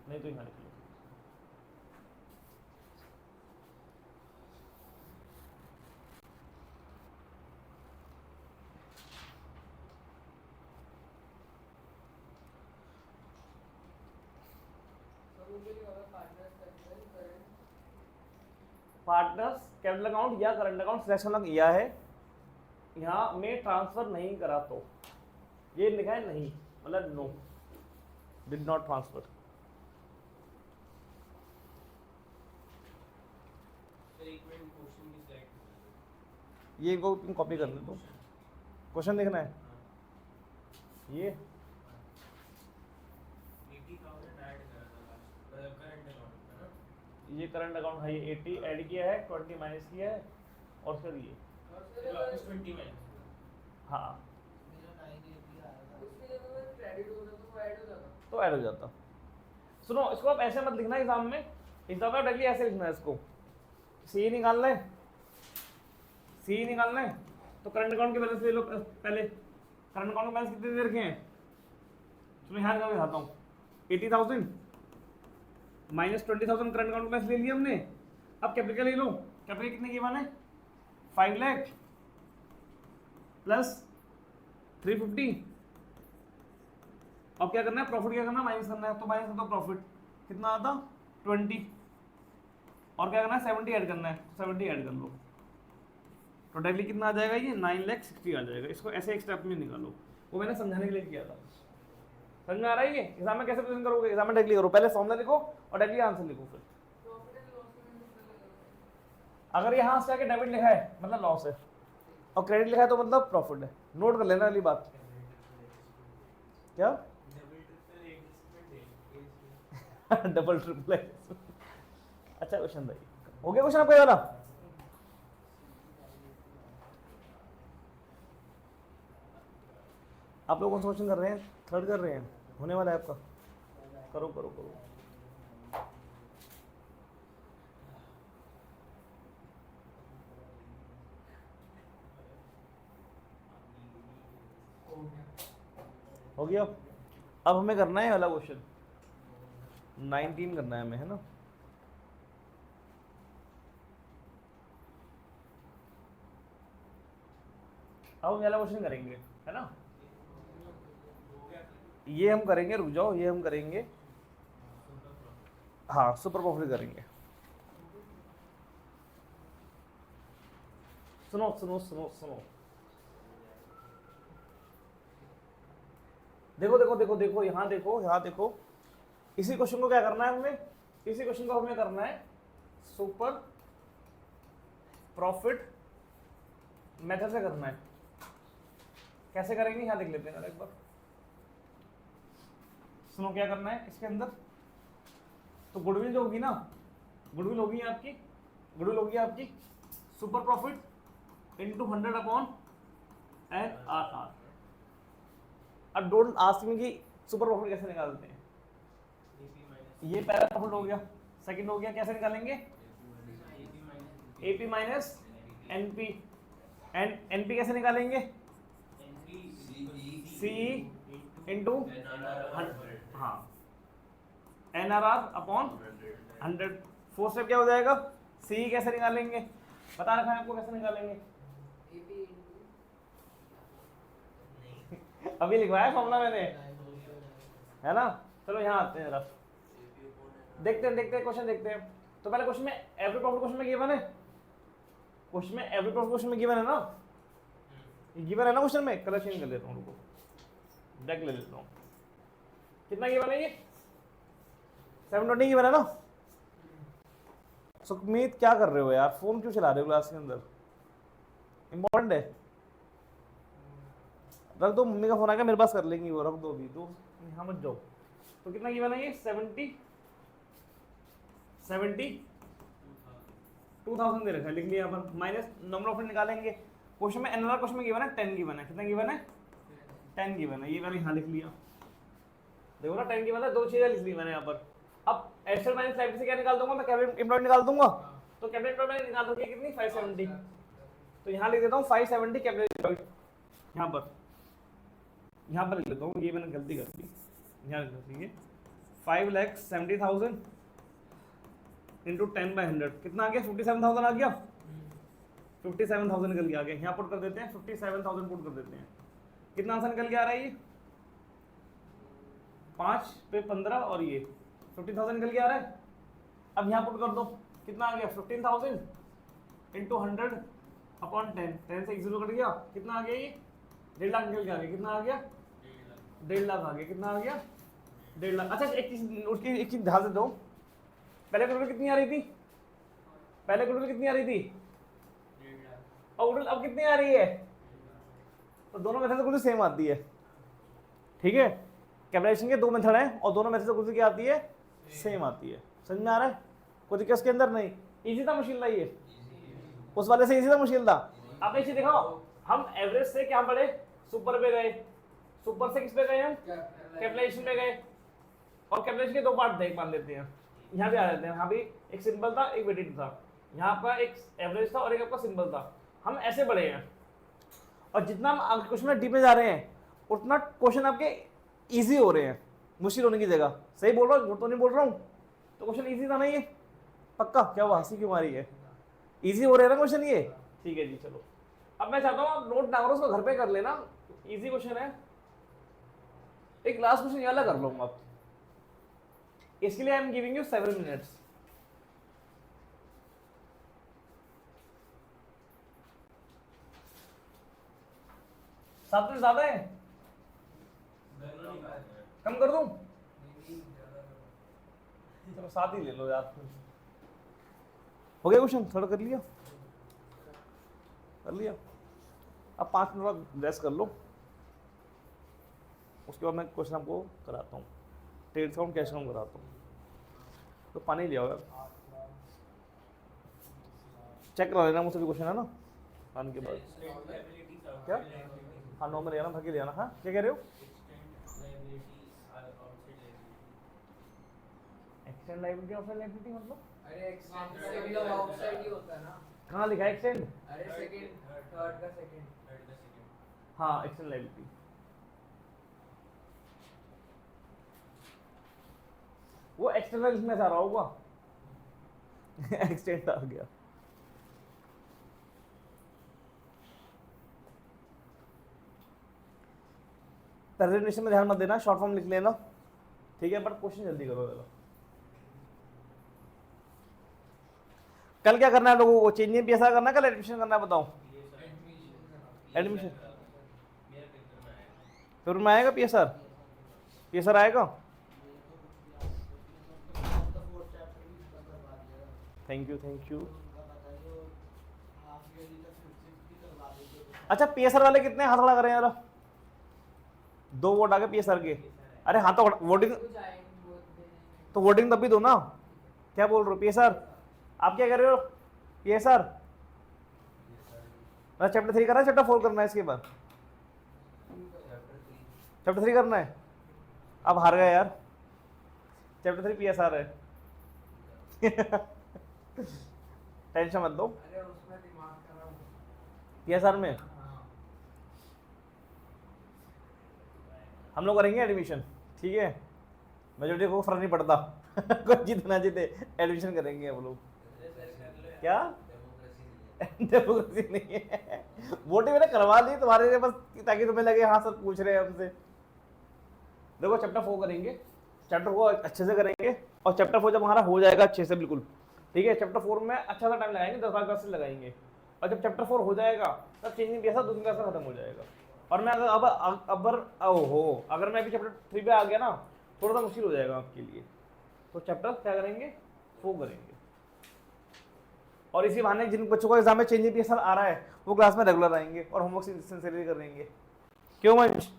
नहीं तो यहाँ लिख लो। तो मुझे नहीं होगा partners capital current partners capital account या करंट अकाउंट सिलेक्शन किया है, यहाँ में ट्रांसफर नहीं करा तो ये लिखा है नहीं, मतलब no, did not transfer. Sir एक मिनट क्वेश्चन भी सिलेक्ट कर ये को तुम कॉपी कर दे दो, क्वेश्चन देखना है ये 80,000 ऐड करा था लास्ट, मतलब करंट अकाउंट है ना। ये करंट अकाउंट है, ये 80 ऐड किया है, 20 माइनस किया है, और फिर ये और फिर वापस 20 माइनस। हाँ उसके जब अगर क्रेडिट होता तो वो ऐड हो जाता। तो ऐड हो जाता। सुनो इसको आप ऐसे मत लिखना एग्जाम में, एग्जाम में डायरेक्टली ऐसे लिखना है इसको, सी निकालना है, सी निकालना है तो करंट अकाउंट के बैलेंस ले लो पहले, करंट अकाउंट के बैलेंस कितने दे रखे हैं, चलो यहाँ निकाल के दिखाता हूँ, 80,000 माइनस 20,000 करंट अकाउंट के बैलेंस ले लिया हमने। अब कैपिटल ले लो, कैपिटल कितने की है, 5 लाख प्लस 350, अब क्या करना है, प्रॉफिट क्या करना है, माइनस करना है, तो माइनस कर दो प्रॉफिट, कितना आता 20, और क्या करना है 70 ऐड करना है, 70 ऐड कर लो, तो डायरेक्टली कितना आ जाएगा, ये 9,60,000 आ जाएगा। इसको ऐसे एक स्टेप में निकालो, वो मैंने समझाने के लिए किया था। समझ में आ रहा है ये, एग्जाम में कैसे प्रेजेंट करोगे, एग्जाम में डायरेक्टली करो, पहले फॉर्मूला लिखो और डायरेक्टली आंसर लिखो। फिर प्रॉफिट एंड लॉस में कितना लगेगा? अगर यहाँ से आके डेबिट लिखा है मतलब लॉस है, और क्रेडिट लिखा है तो मतलब प्रॉफिट है, नोट कर लेना वाली बात। क्या डबल ट्रिपल अच्छा क्वेश्चन भाई, हो गया क्वेश्चन आपका ये वाला। आप लोग कौन सा क्वेश्चन कर रहे हैं, थर्ड कर रहे हैं, होने वाला है आपका, करो करो करो। हो गया, अब हमें करना है वाला क्वेश्चन 19 करना है हमें, है ना। अब हम वाला क्वेश्चन करेंगे, है ना, ये हम करेंगे, रुक जाओ, ये हम करेंगे, हाँ सुपर प्रॉफिट करेंगे। सुनो सुनो सुनो सुनो, देखो देखो देखो देखो, यहाँ देखो, यहाँ देखो, इसी क्वेश्चन को क्या करना है हमें, इसी क्वेश्चन को हमें करना है सुपर प्रॉफिट मेथड से करना है। कैसे करेंगे यहाँ देख लेते हैं एक बार, सुनो क्या करना है इसके अंदर, तो गुडविल जो होगी ना, गुडविल होगी आपकी, गुडविल होगी आपकी super profit into 100 upon N R R. अब डोंट आस्क मी कि सुपर प्रॉफिट कैसे निकालते हैं, ये पहला प्रॉफिट हो गया, सेकंड हो गया, कैसे निकालेंगे, एपी माइनस एनपी, एनपी कैसे निकालेंगे, सी इंटू हाँ एनआरआर अपॉन 100। फोर्थ स्टेप क्या हो जाएगा, सी कैसे निकालेंगे, बता रखा है आपको कैसे निकालेंगे, एपी इनटू अभी लिखवाया फॉर्मूला मैंने, है ना। चलो यहाँ आते हैं जरा, देखते हैं क्वेश्चन देखते हैं। तो पहले क्वेश्चन में एवरी प्रॉफिट क्वेश्चन में गिवन है, क्वेश्चन में एवरी प्रॉफिट क्वेश्चन में गिवन है ना, गिवन है ना क्वेश्चन में, कलर चेंज कर लेता हूँ, रुको डेक ले लेता हूँ, कितना गिवन है ये 720 गिवन है ना। सुखमीत क्या कर रहे हो यार, फोन क्यों चला रहे हो क्लास के अंदर, इंपॉर्टेंट है, रख दो, मम्मी का फोन आ गया मेरे पास कर लेंगी वो, रख दो अभी, तो यहाँ मत जाओ। तो कितना गिवन है ये 72,000 दे रखा है, लिख लिया अपन, माइनस नंबर ऑफ निकालेंगे। क्वेश्चन में एनआरआर क्वेश्चन में गिवन है 10 गिवन है, कितना गिवन है 10 गिवन है, ये मैंने यहाँ लिख लिया। देखो ना 10 गिवन है, दो चीजें लिख ली मैंने यहाँ पर। अब एक्सेल माइनस लाइबिलिटी से क्या निकाल दूंगा मैं? कैपिटल एम्प्लॉयड निकाल दूंगा। तो कैपिटल एम्प्लॉयड मैंने निकाल रखी है कितनी? 570। तो यहाँ लिख देता हूँ 570 कैपिटल एम्प्लॉयड। यहाँ पर लिख लेता हूँ, ये मैंने गलती कर दी, यहाँ लिख देती है 5,70,000 इंटू 10/100 कितना आ गया? 57,000 आ गया। 57,000 निकल के आ गया। यहाँ पुट कर देते हैं 57,000 पुट कर देते हैं। कितना आंसर निकल के आ रहा है? ये 5 पे 15 और ये 15,000 निकल के आ रहा है। अब यहाँ पुट कर दो, कितना आ गया? 15,000 इंटू 100 अपॉन 10। 10 से 0 कट गया, कितना आ गया? ये 1.5 लाख निकल के आ गया। कितना आ गया? 1.5 लाख आ गया। कितना आ गया? 1.5 लाख। अच्छा एक चीज उसकी एक चीज ध्यान से दो, पहले कैलकुलेटर कितनी आ रही थी? पहले कैलकुलेटर कितनी आ रही थी? और अब कितनी आ रही है? तो दोनों मेथड से कुछ सेम आती है, ठीक है। कैलकुलेशन के दो मेथड हैं और दोनों मेथड से कुछ क्या आती है? सेम आती है। समझ में आ रहा है? कोई दिक्कत इसके अंदर नहीं। इजी था मुश्किल था ये? उस वाले से इजी था मुश्किल था? आप एक चीज दिखाओ, हम एवरेज से क्या पढ़े? सुपर पे गए। सुपर से किस पे गए हम? कैलकुलेशन पे गए। और कैलकुलेशन के दो पार्ट देख मान लेते हैं, यहाँ भी आ जाते हैं। यहाँ भी एक सिंपल था, एक वेटेड था। यहाँ पर एक एवरेज था और एक आपका सिंपल था। हम ऐसे बढ़े हैं और जितना हम आगे क्वेश्चन में डीप में जा रहे हैं उतना क्वेश्चन आपके इजी हो रहे हैं मुश्किल होने की जगह। सही बोल रहा हूँ? झूठ तो नहीं बोल रहा हूँ? तो क्वेश्चन इजी था ना ये? पक्का? क्या हुआ, हंसी क्यों मारी है? इजी हो रहे हैं ना क्वेश्चन ये? ठीक है जी। चलो अब मैं चाहता हूँ आप नोट डाउन उसको घर पे कर लेना, इजी क्वेश्चन है। एक लास्ट क्वेश्चन ये वाला कर लूंगा आप। इसके लिए I am giving you 7 minutes. 7 minute ज्यादा है? कम कर दूं? चलो 7 ही ले लो यार। हो गया क्वेश्चन? थोड़ा कर लिया? कर लिया। अब 5 मिनट रेस्ट कर लो, उसके बाद मैं क्वेश्चन आपको कराता हूँ। ट्रेड अकाउंट कैश अकाउंट कराता हूँ। तो पानी ले आओ यार, चेक करा लेना मुझसे भी क्वेश्चन है ना आने के बाद। क्या? हाँ नॉर्मल ले आना, भर के ले आना। हाँ क्या कह रहे हो? एक्सटेंड लायबिलिटी ऑफर लायबिलिटी मतलब? अरे एक्सटेंड से भी तो आउटसाइड ही होता है ना। कहाँ लिखा है एक्सटेंड? अरे सेकंड थर्ड का सेकंड। हाँ एक्सटेंड लायबिलिटी। वो एक्सटर्नल लिखना चाह रहा होगा। एक्सटेंड आ गया। प्रेजेंटेशन में ध्यान मत देना, शॉर्ट फॉर्म लिख लेना, ठीक है। बट क्वेश्चन जल्दी करो जरा। कल क्या करना है लोगों को? चेंज इन पीएसआर करना है, कल एडमिशन करना है? बताओ। एडमिशन पेपर में आएगा पीएसआर? पीएसआर आएगा? Thank you thank you. अच्छा पीएसआर वाले कितने हाथ खड़ा करें जरा? 2 वोट आ गए पीएसआर के। अरे हाँ तो वोटिंग, तो वोटिंग तब भी दो ना। क्या बोल रहे हो पीएसआर? आप क्या कर रहे हो पीएसआर? चैप्टर 3 करना है, चैप्टर 4 करना है? इसके बाद चैप्टर 3 करना है। अब हार गए यार, चैप्टर 3 पीएसआर है। टेंशन मत दो। अरे उसमें दिमाग खराब। पीएसआर में हाँ। हम लोग करेंगे एडमिशन, ठीक है। मेजोरिटी को फर्क नहीं पड़ता। कोई जीते ना जीते एडमिशन करेंगे हम लोग। क्या? डेमोक्रेसी नहीं है। वोटिंग मैंने करवा ली तुम्हारे लिए बस, ताकि तुम्हें लगे हाँ सर पूछ रहे हैं हमसे। देखो चैप्टर 4 करेंगे, चैप्टर 4 अच्छे से करेंगे और चैप्टर 4 जब हमारा हो जाएगा अच्छे से बिल्कुल, ठीक है। चैप्टर 4 में अच्छा सा टाइम लगाएंगे, 10-12 क्लासेस लगाएंगे। और जब चैप्टर 4 हो जाएगा तब चेंजिंग कैसा 2 क्लास खत्म हो जाएगा। और मैं अगर मैं भी चैप्टर 3 पे आ गया ना, थोड़ा सा मुश्किल हो जाएगा आपके लिए। तो चैप्टर क्या करेंगे? 4 करेंगे। और इसी बहाने जिन बच्चों का एग्जाम में चेंजिंग पीएसआर आ रहा है वो क्लास में रेगुलर आएंगे और होमवर्क सिंसियरली करेंगे। क्यों मंच?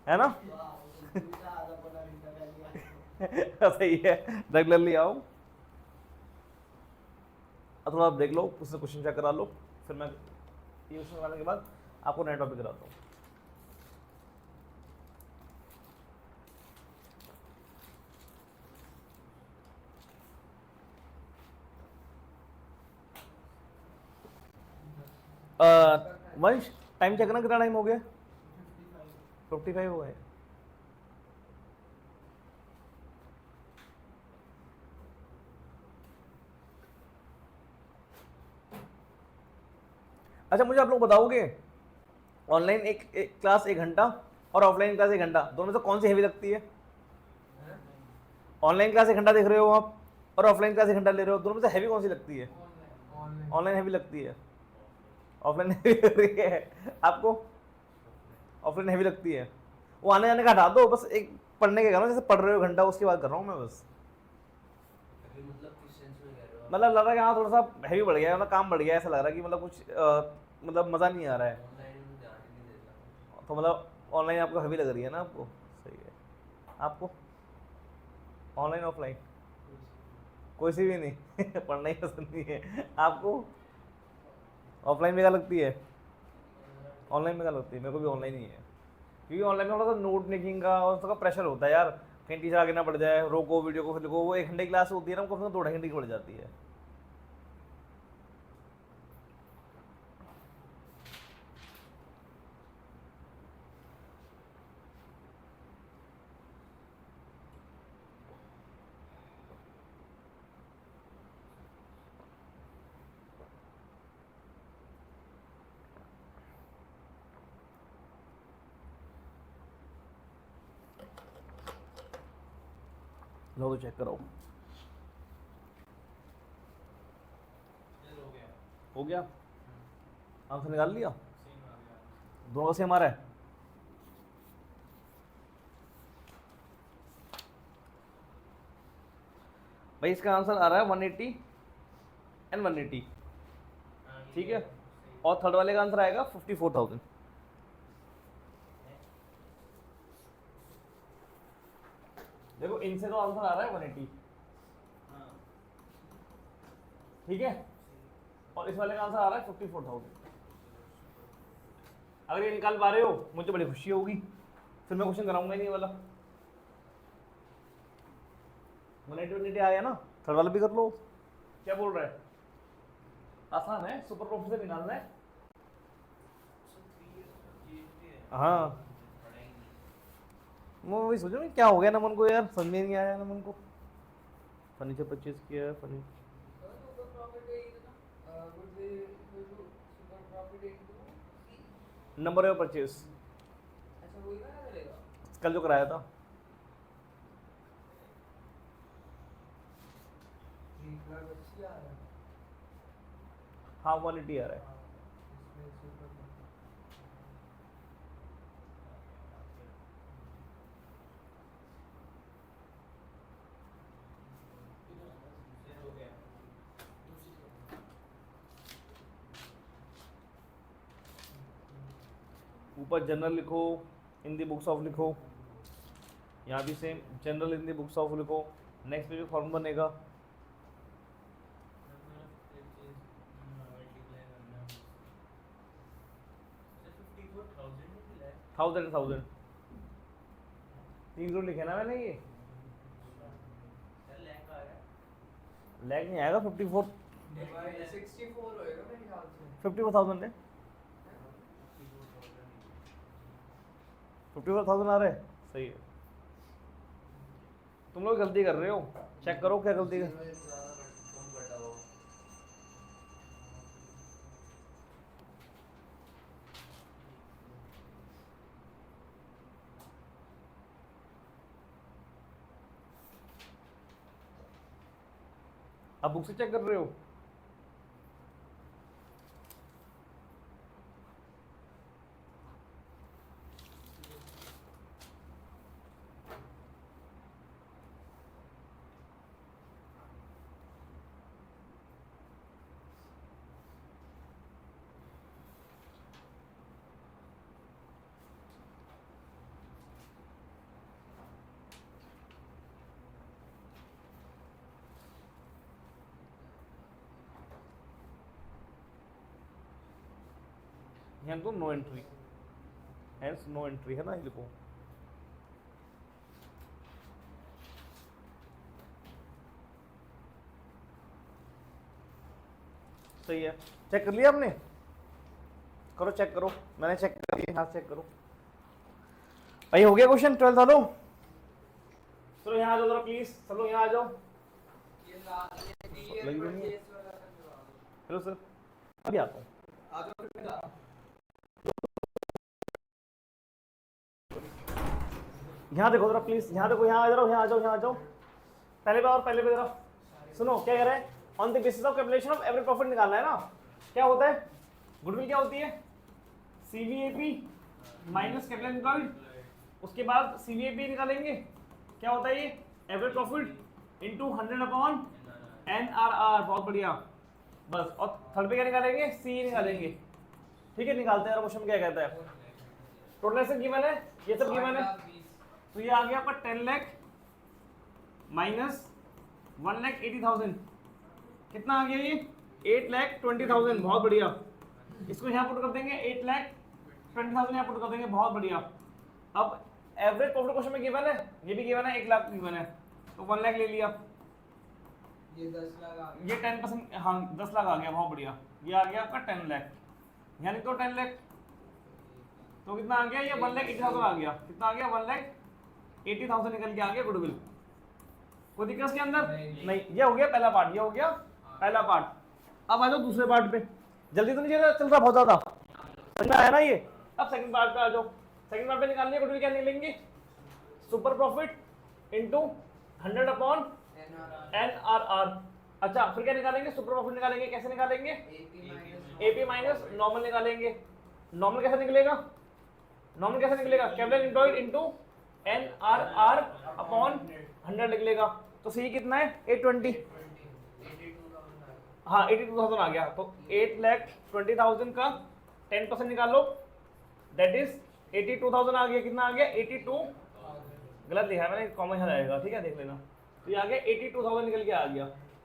है ना? सही है, रेगुलरली आओ। थोड़ा आप देख लो, उससे क्वेश्चन चेक करा लो, फिर मैं ये क्वेश्चन कराने के बाद आपको नया टॉपिक कराता हूँ। वंश टाइम चेक करना, कितना टाइम हो गया? 55 हो गए। अच्छा मुझे आप लोग बताओगे, ऑनलाइन एक क्लास 1 घंटा और ऑफलाइन क्लास 1 घंटा, दोनों में से कौन सी हैवी लगती है? ऑनलाइन क्लास 1 घंटा देख रहे हो आप और ऑफलाइन क्लास 1 घंटा ले रहे हो, दोनों में से हैवी कौन सी लगती है? ऑनलाइन ऑनलाइन हैवी लगती है। ऑफलाइन हैवी लग रही है आपको? ऑफलाइन हैवी लगती है। वो आने जाने का हटा दो, बस एक पढ़ने के करो, जैसे पढ़ रहे हो घंटा, उसकी बात कर रहा हूँ मैं बस। अभी मतलब किस सेंस में कह रहे हो आप? मतलब लग रहा है कि हाँ थोड़ा सा हैवी बढ़ गया है, मतलब काम बढ़ गया है, ऐसा लग रहा है कि मतलब कुछ मतलब मज़ा नहीं आ रहा है। ऑनलाइन में ध्यान ही नहीं देता। तो मतलब ऑनलाइन आपको हैवी लग रही है ना आपको? सही है। आपको ऑनलाइन ऑफलाइन कोई सी भी नहीं पढ़ना ही पसंद नहीं है आपको? ऑफलाइन में क्या लगती है? ऑनलाइन में क्या लगती है? मेरे को भी ऑनलाइन ही है, क्योंकि ऑनलाइन में थोड़ा सा नोट मेकिंग का और उसका प्रेशर होता है यार, कहीं टीचर आगे ना पड़ जाए, रोको वीडियो को, फिर लिखो। वो 1 घंटे की क्लास होती है ना, वो कम से कम 2 ढाई घंटे की पड़ जाती है। लो तो चेक करो, चल हो गया। हो गया? आंसर निकाल लिया? सेम आ गया। दोनों से हमारा है। भाई इसका आंसर आ रहा है 180 एंड 180, हाँ, ये ठीक है। सही। और थर्ड वाले का आंसर आएगा 54,000। देखो इनसे तो आंसर आ रहा है 180, हाँ, ठीक है, और इस वाले का आंसर आ रहा है 54,000। अगर ये निकाल पा रहे हो मुझे बड़ी खुशी होगी, फिर मैं क्वेश्चन कराऊंगा ही नहीं ये वाला। 180 आया ना, थर्ड वाला भी कर लो। क्या बोल रहा है? आसान है, सुपर प्रॉफिट से निकालना है। so 3 years का GST है। हाँ पढ़ाई मैं वही सोचूं क्या हो गया नमन को यार, समझ में नहीं आया नमन को। फर्नीचर परचेज किया है, फर्नीचर सुपर प्रॉफिट है इतना would be equal to super profit into C। Number of purchase अच्छा वही ना चलेगा। कल जो कराया था। 1,80,000 आ रहा है। हाँ 180 आ रहा है। हाँ, इसमें सुपर प्रॉफिट से हो गया। ऊपर जनरल लिखो, इन दी बुक्स ऑफ लिखो, यहाँ भी same general in the books of लिखो। नेक्स्ट पे भी फॉर्म बनेगा। मल्टीप्लाई करना। अच्छा 54,000 मिला है। 1000 3 लिखे ना मैंने ये। चल लैक आ गया। लैग नहीं आएगा, 54 भाई 64 होएगा मेरे ख्याल से। 54,000 है, 54,000 आ रहे हैं, सही है। तुम लोग गलती कर रहे हो, चेक करो क्या गलती है। कम कटा हो। आप बुक से चेक कर रहे हो? यहाँ तो no entry, hence no entry है ना, ये लिखो। सही है, चेक कर लिया आपने? करो चेक करो, मैंने चेक कर दिया, यहाँ चेक करो भाई। हो गया क्वेश्चन 12 वालों? चलो यहाँ आ जाओ जरा प्लीज, चलो यहाँ आ जाओ। ये ईयर लगी हुई है। परचेस वाला करवा दो। हेलो सर, अभी आता हूँ। आ जाओ फिर जा। यहाँ देखो जरा प्लीज, यहाँ देखो, यहाँ आ जाओ, यहाँ आ जाओ, यहाँ आ जाओ। पहले पे और पहले पे जरा सुनो क्या कह रहे हैं। On the basis of calculation of average profit निकालना है ना। क्या होता है गुडविल, क्या होती है सीवीएपी माइनस कैपिटल एम्प्लॉयड, उसके बाद सीवीएपी निकालेंगे, क्या होता है ये average profit into 100 upon NRR. बहुत बढ़िया, बस। और थर्ड पे क्या निकालेंगे, सी निकालेंगे। ठीक है, निकालते हैं क्वेश्चन क्या कहता है। टोटल एसेट गिवन है, ये सब गिवन है, तो ये आ गया आपका 10 लाख माइनस 1,80,000, कितना आ गया ये 8,20,000। बहुत बढ़िया, इसको यहाँ पुट कर देंगे 8,20,000 यहाँ पुट कर देंगे। बहुत बढ़िया। अब एवरेज प्रॉफिट क्वेश्चन में गिवन है, ये भी गिवन है, 1 लाख गिवन है, तो 1 लाख ले लिया। ये 10 लाख आ गया। ये 10%, हाँ 10 लाख आ गया। बहुत बढ़िया, ये आ गया आपका 10 लाख, यानी तो 10 लाख, तो कितना आ गया ये 1,80,000 आ गया। कितना आ गया 1,80,000 निकल के आ गया गुडविल। कोई दिक्कत इसके अंदर नहीं। ये हो गया पहला पार्ट, ये हो गया पहला पार्ट। अब आ जाओ दूसरे पार्ट पे। जल्दी तो नहीं चल रहा बहुत ज्यादा, समझ में आया ना ये। अब सेकंड पार्ट पे आ जाओ। सेकंड पार्ट पे निकालनी है गुडविल, क्या निकलेंगे super profit into 100 upon NRR. अच्छा फिर क्या निकालेंगे, सुपर प्रॉफिट निकालेंगे। कैसे निकालेंगे, एपी माइनस नॉर्मल निकालेंगे। नॉर्मल कैसे निकलेगा, नॉर्मल कैसे निकलेगा, capital employed into NRR upon 100 निकलेगा। तो सी कितना है 820, हाँ 82,000 आ गया। तो 8,20,000 का 10% निकालो, दैट इज 82,000 आ गया। कितना आ गया 82, गलत लिखा है मैंने, कॉमा यहाँ लगेगा, ठीक है देख लेना। तो ये आ गया 82,000 निकल के आ गया,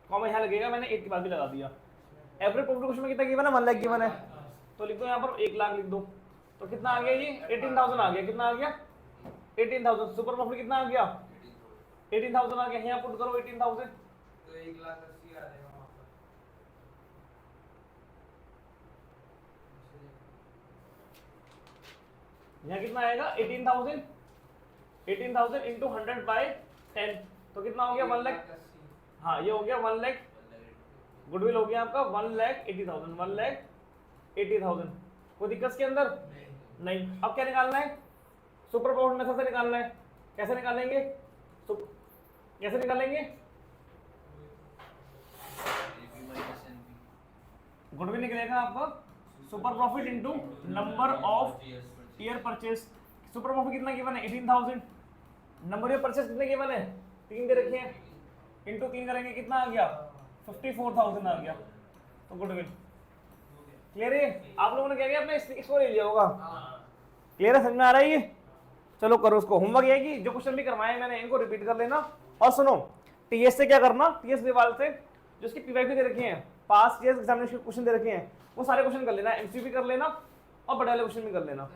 कॉमा यहाँ लगेगा, मैंने 8 के बाद भी लगा दिया। एवरेज प्रॉफिट क्वेश्चन में कितना गिवन है 1 लाख गिवन है, तो लिख दो यहाँ पर 1 लाख लिख दो। तो कितना आ गया ये 18,000 आ गया। कितना आ गया 18,000। सुपर प्रॉफिट कितना आ गया 18,000 आ गया। यहाँ पुट करो 18,000, तो 1,80,000 आ जाएगा वहाँ पर। यहाँ कितना आएगा 18,000, 18,000 इंटू 100 बाई 10, तो कितना हो गया 1 लाख। 1,80,000। हाँ ये हो गया 1 लाख, गुडविल हो गया आपका 1,80,000, 1,80,000। कोई दिक्कत इसके अंदर नहीं। अब क्या निकालना है, सुपर प्रॉफिट मेथड से निकालना है। कैसे निकालेंगे, कैसे निकालेंगे, गुडविल निकलेगा आपका super profit into number of year purchase. Super profit कितना गिवन है 18,000, नंबर ऑफ परचेस कितने गिवन है 3 दे रखे हैं, इनटू 3 करेंगे कितना आ गया 54,000 आ गया। तो गुडविल क्लियर है। आप लोगों ने क्या किया अपने इसको ले लिया होगा, क्लियर है, समझ में आ रहा है ये। चलो करो उसको। होमवर्क ये है कि जो क्वेश्चन भी करवाए मैंने इनको रिपीट कर लेना। और सुनो टीएस से क्या करना, टीएस दीवार से जो उसकी पीवाईक्यू दे रखे हैं, पास्ट ईयर एग्जामिनेशन के क्वेश्चन दे रखे हैं, वो सारे क्वेश्चन कर लेना, एमसीक्यू भी कर लेना और बड़े वाले क्वेश्चन भी कर लेना।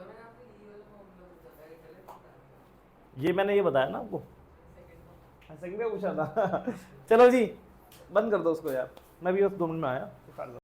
ये मैंने ये बताया ना आपको, सेकंड पे पूछा था। चलो जी बंद कर दो उसको यार, मैं भी उस 2 मिनट में आया।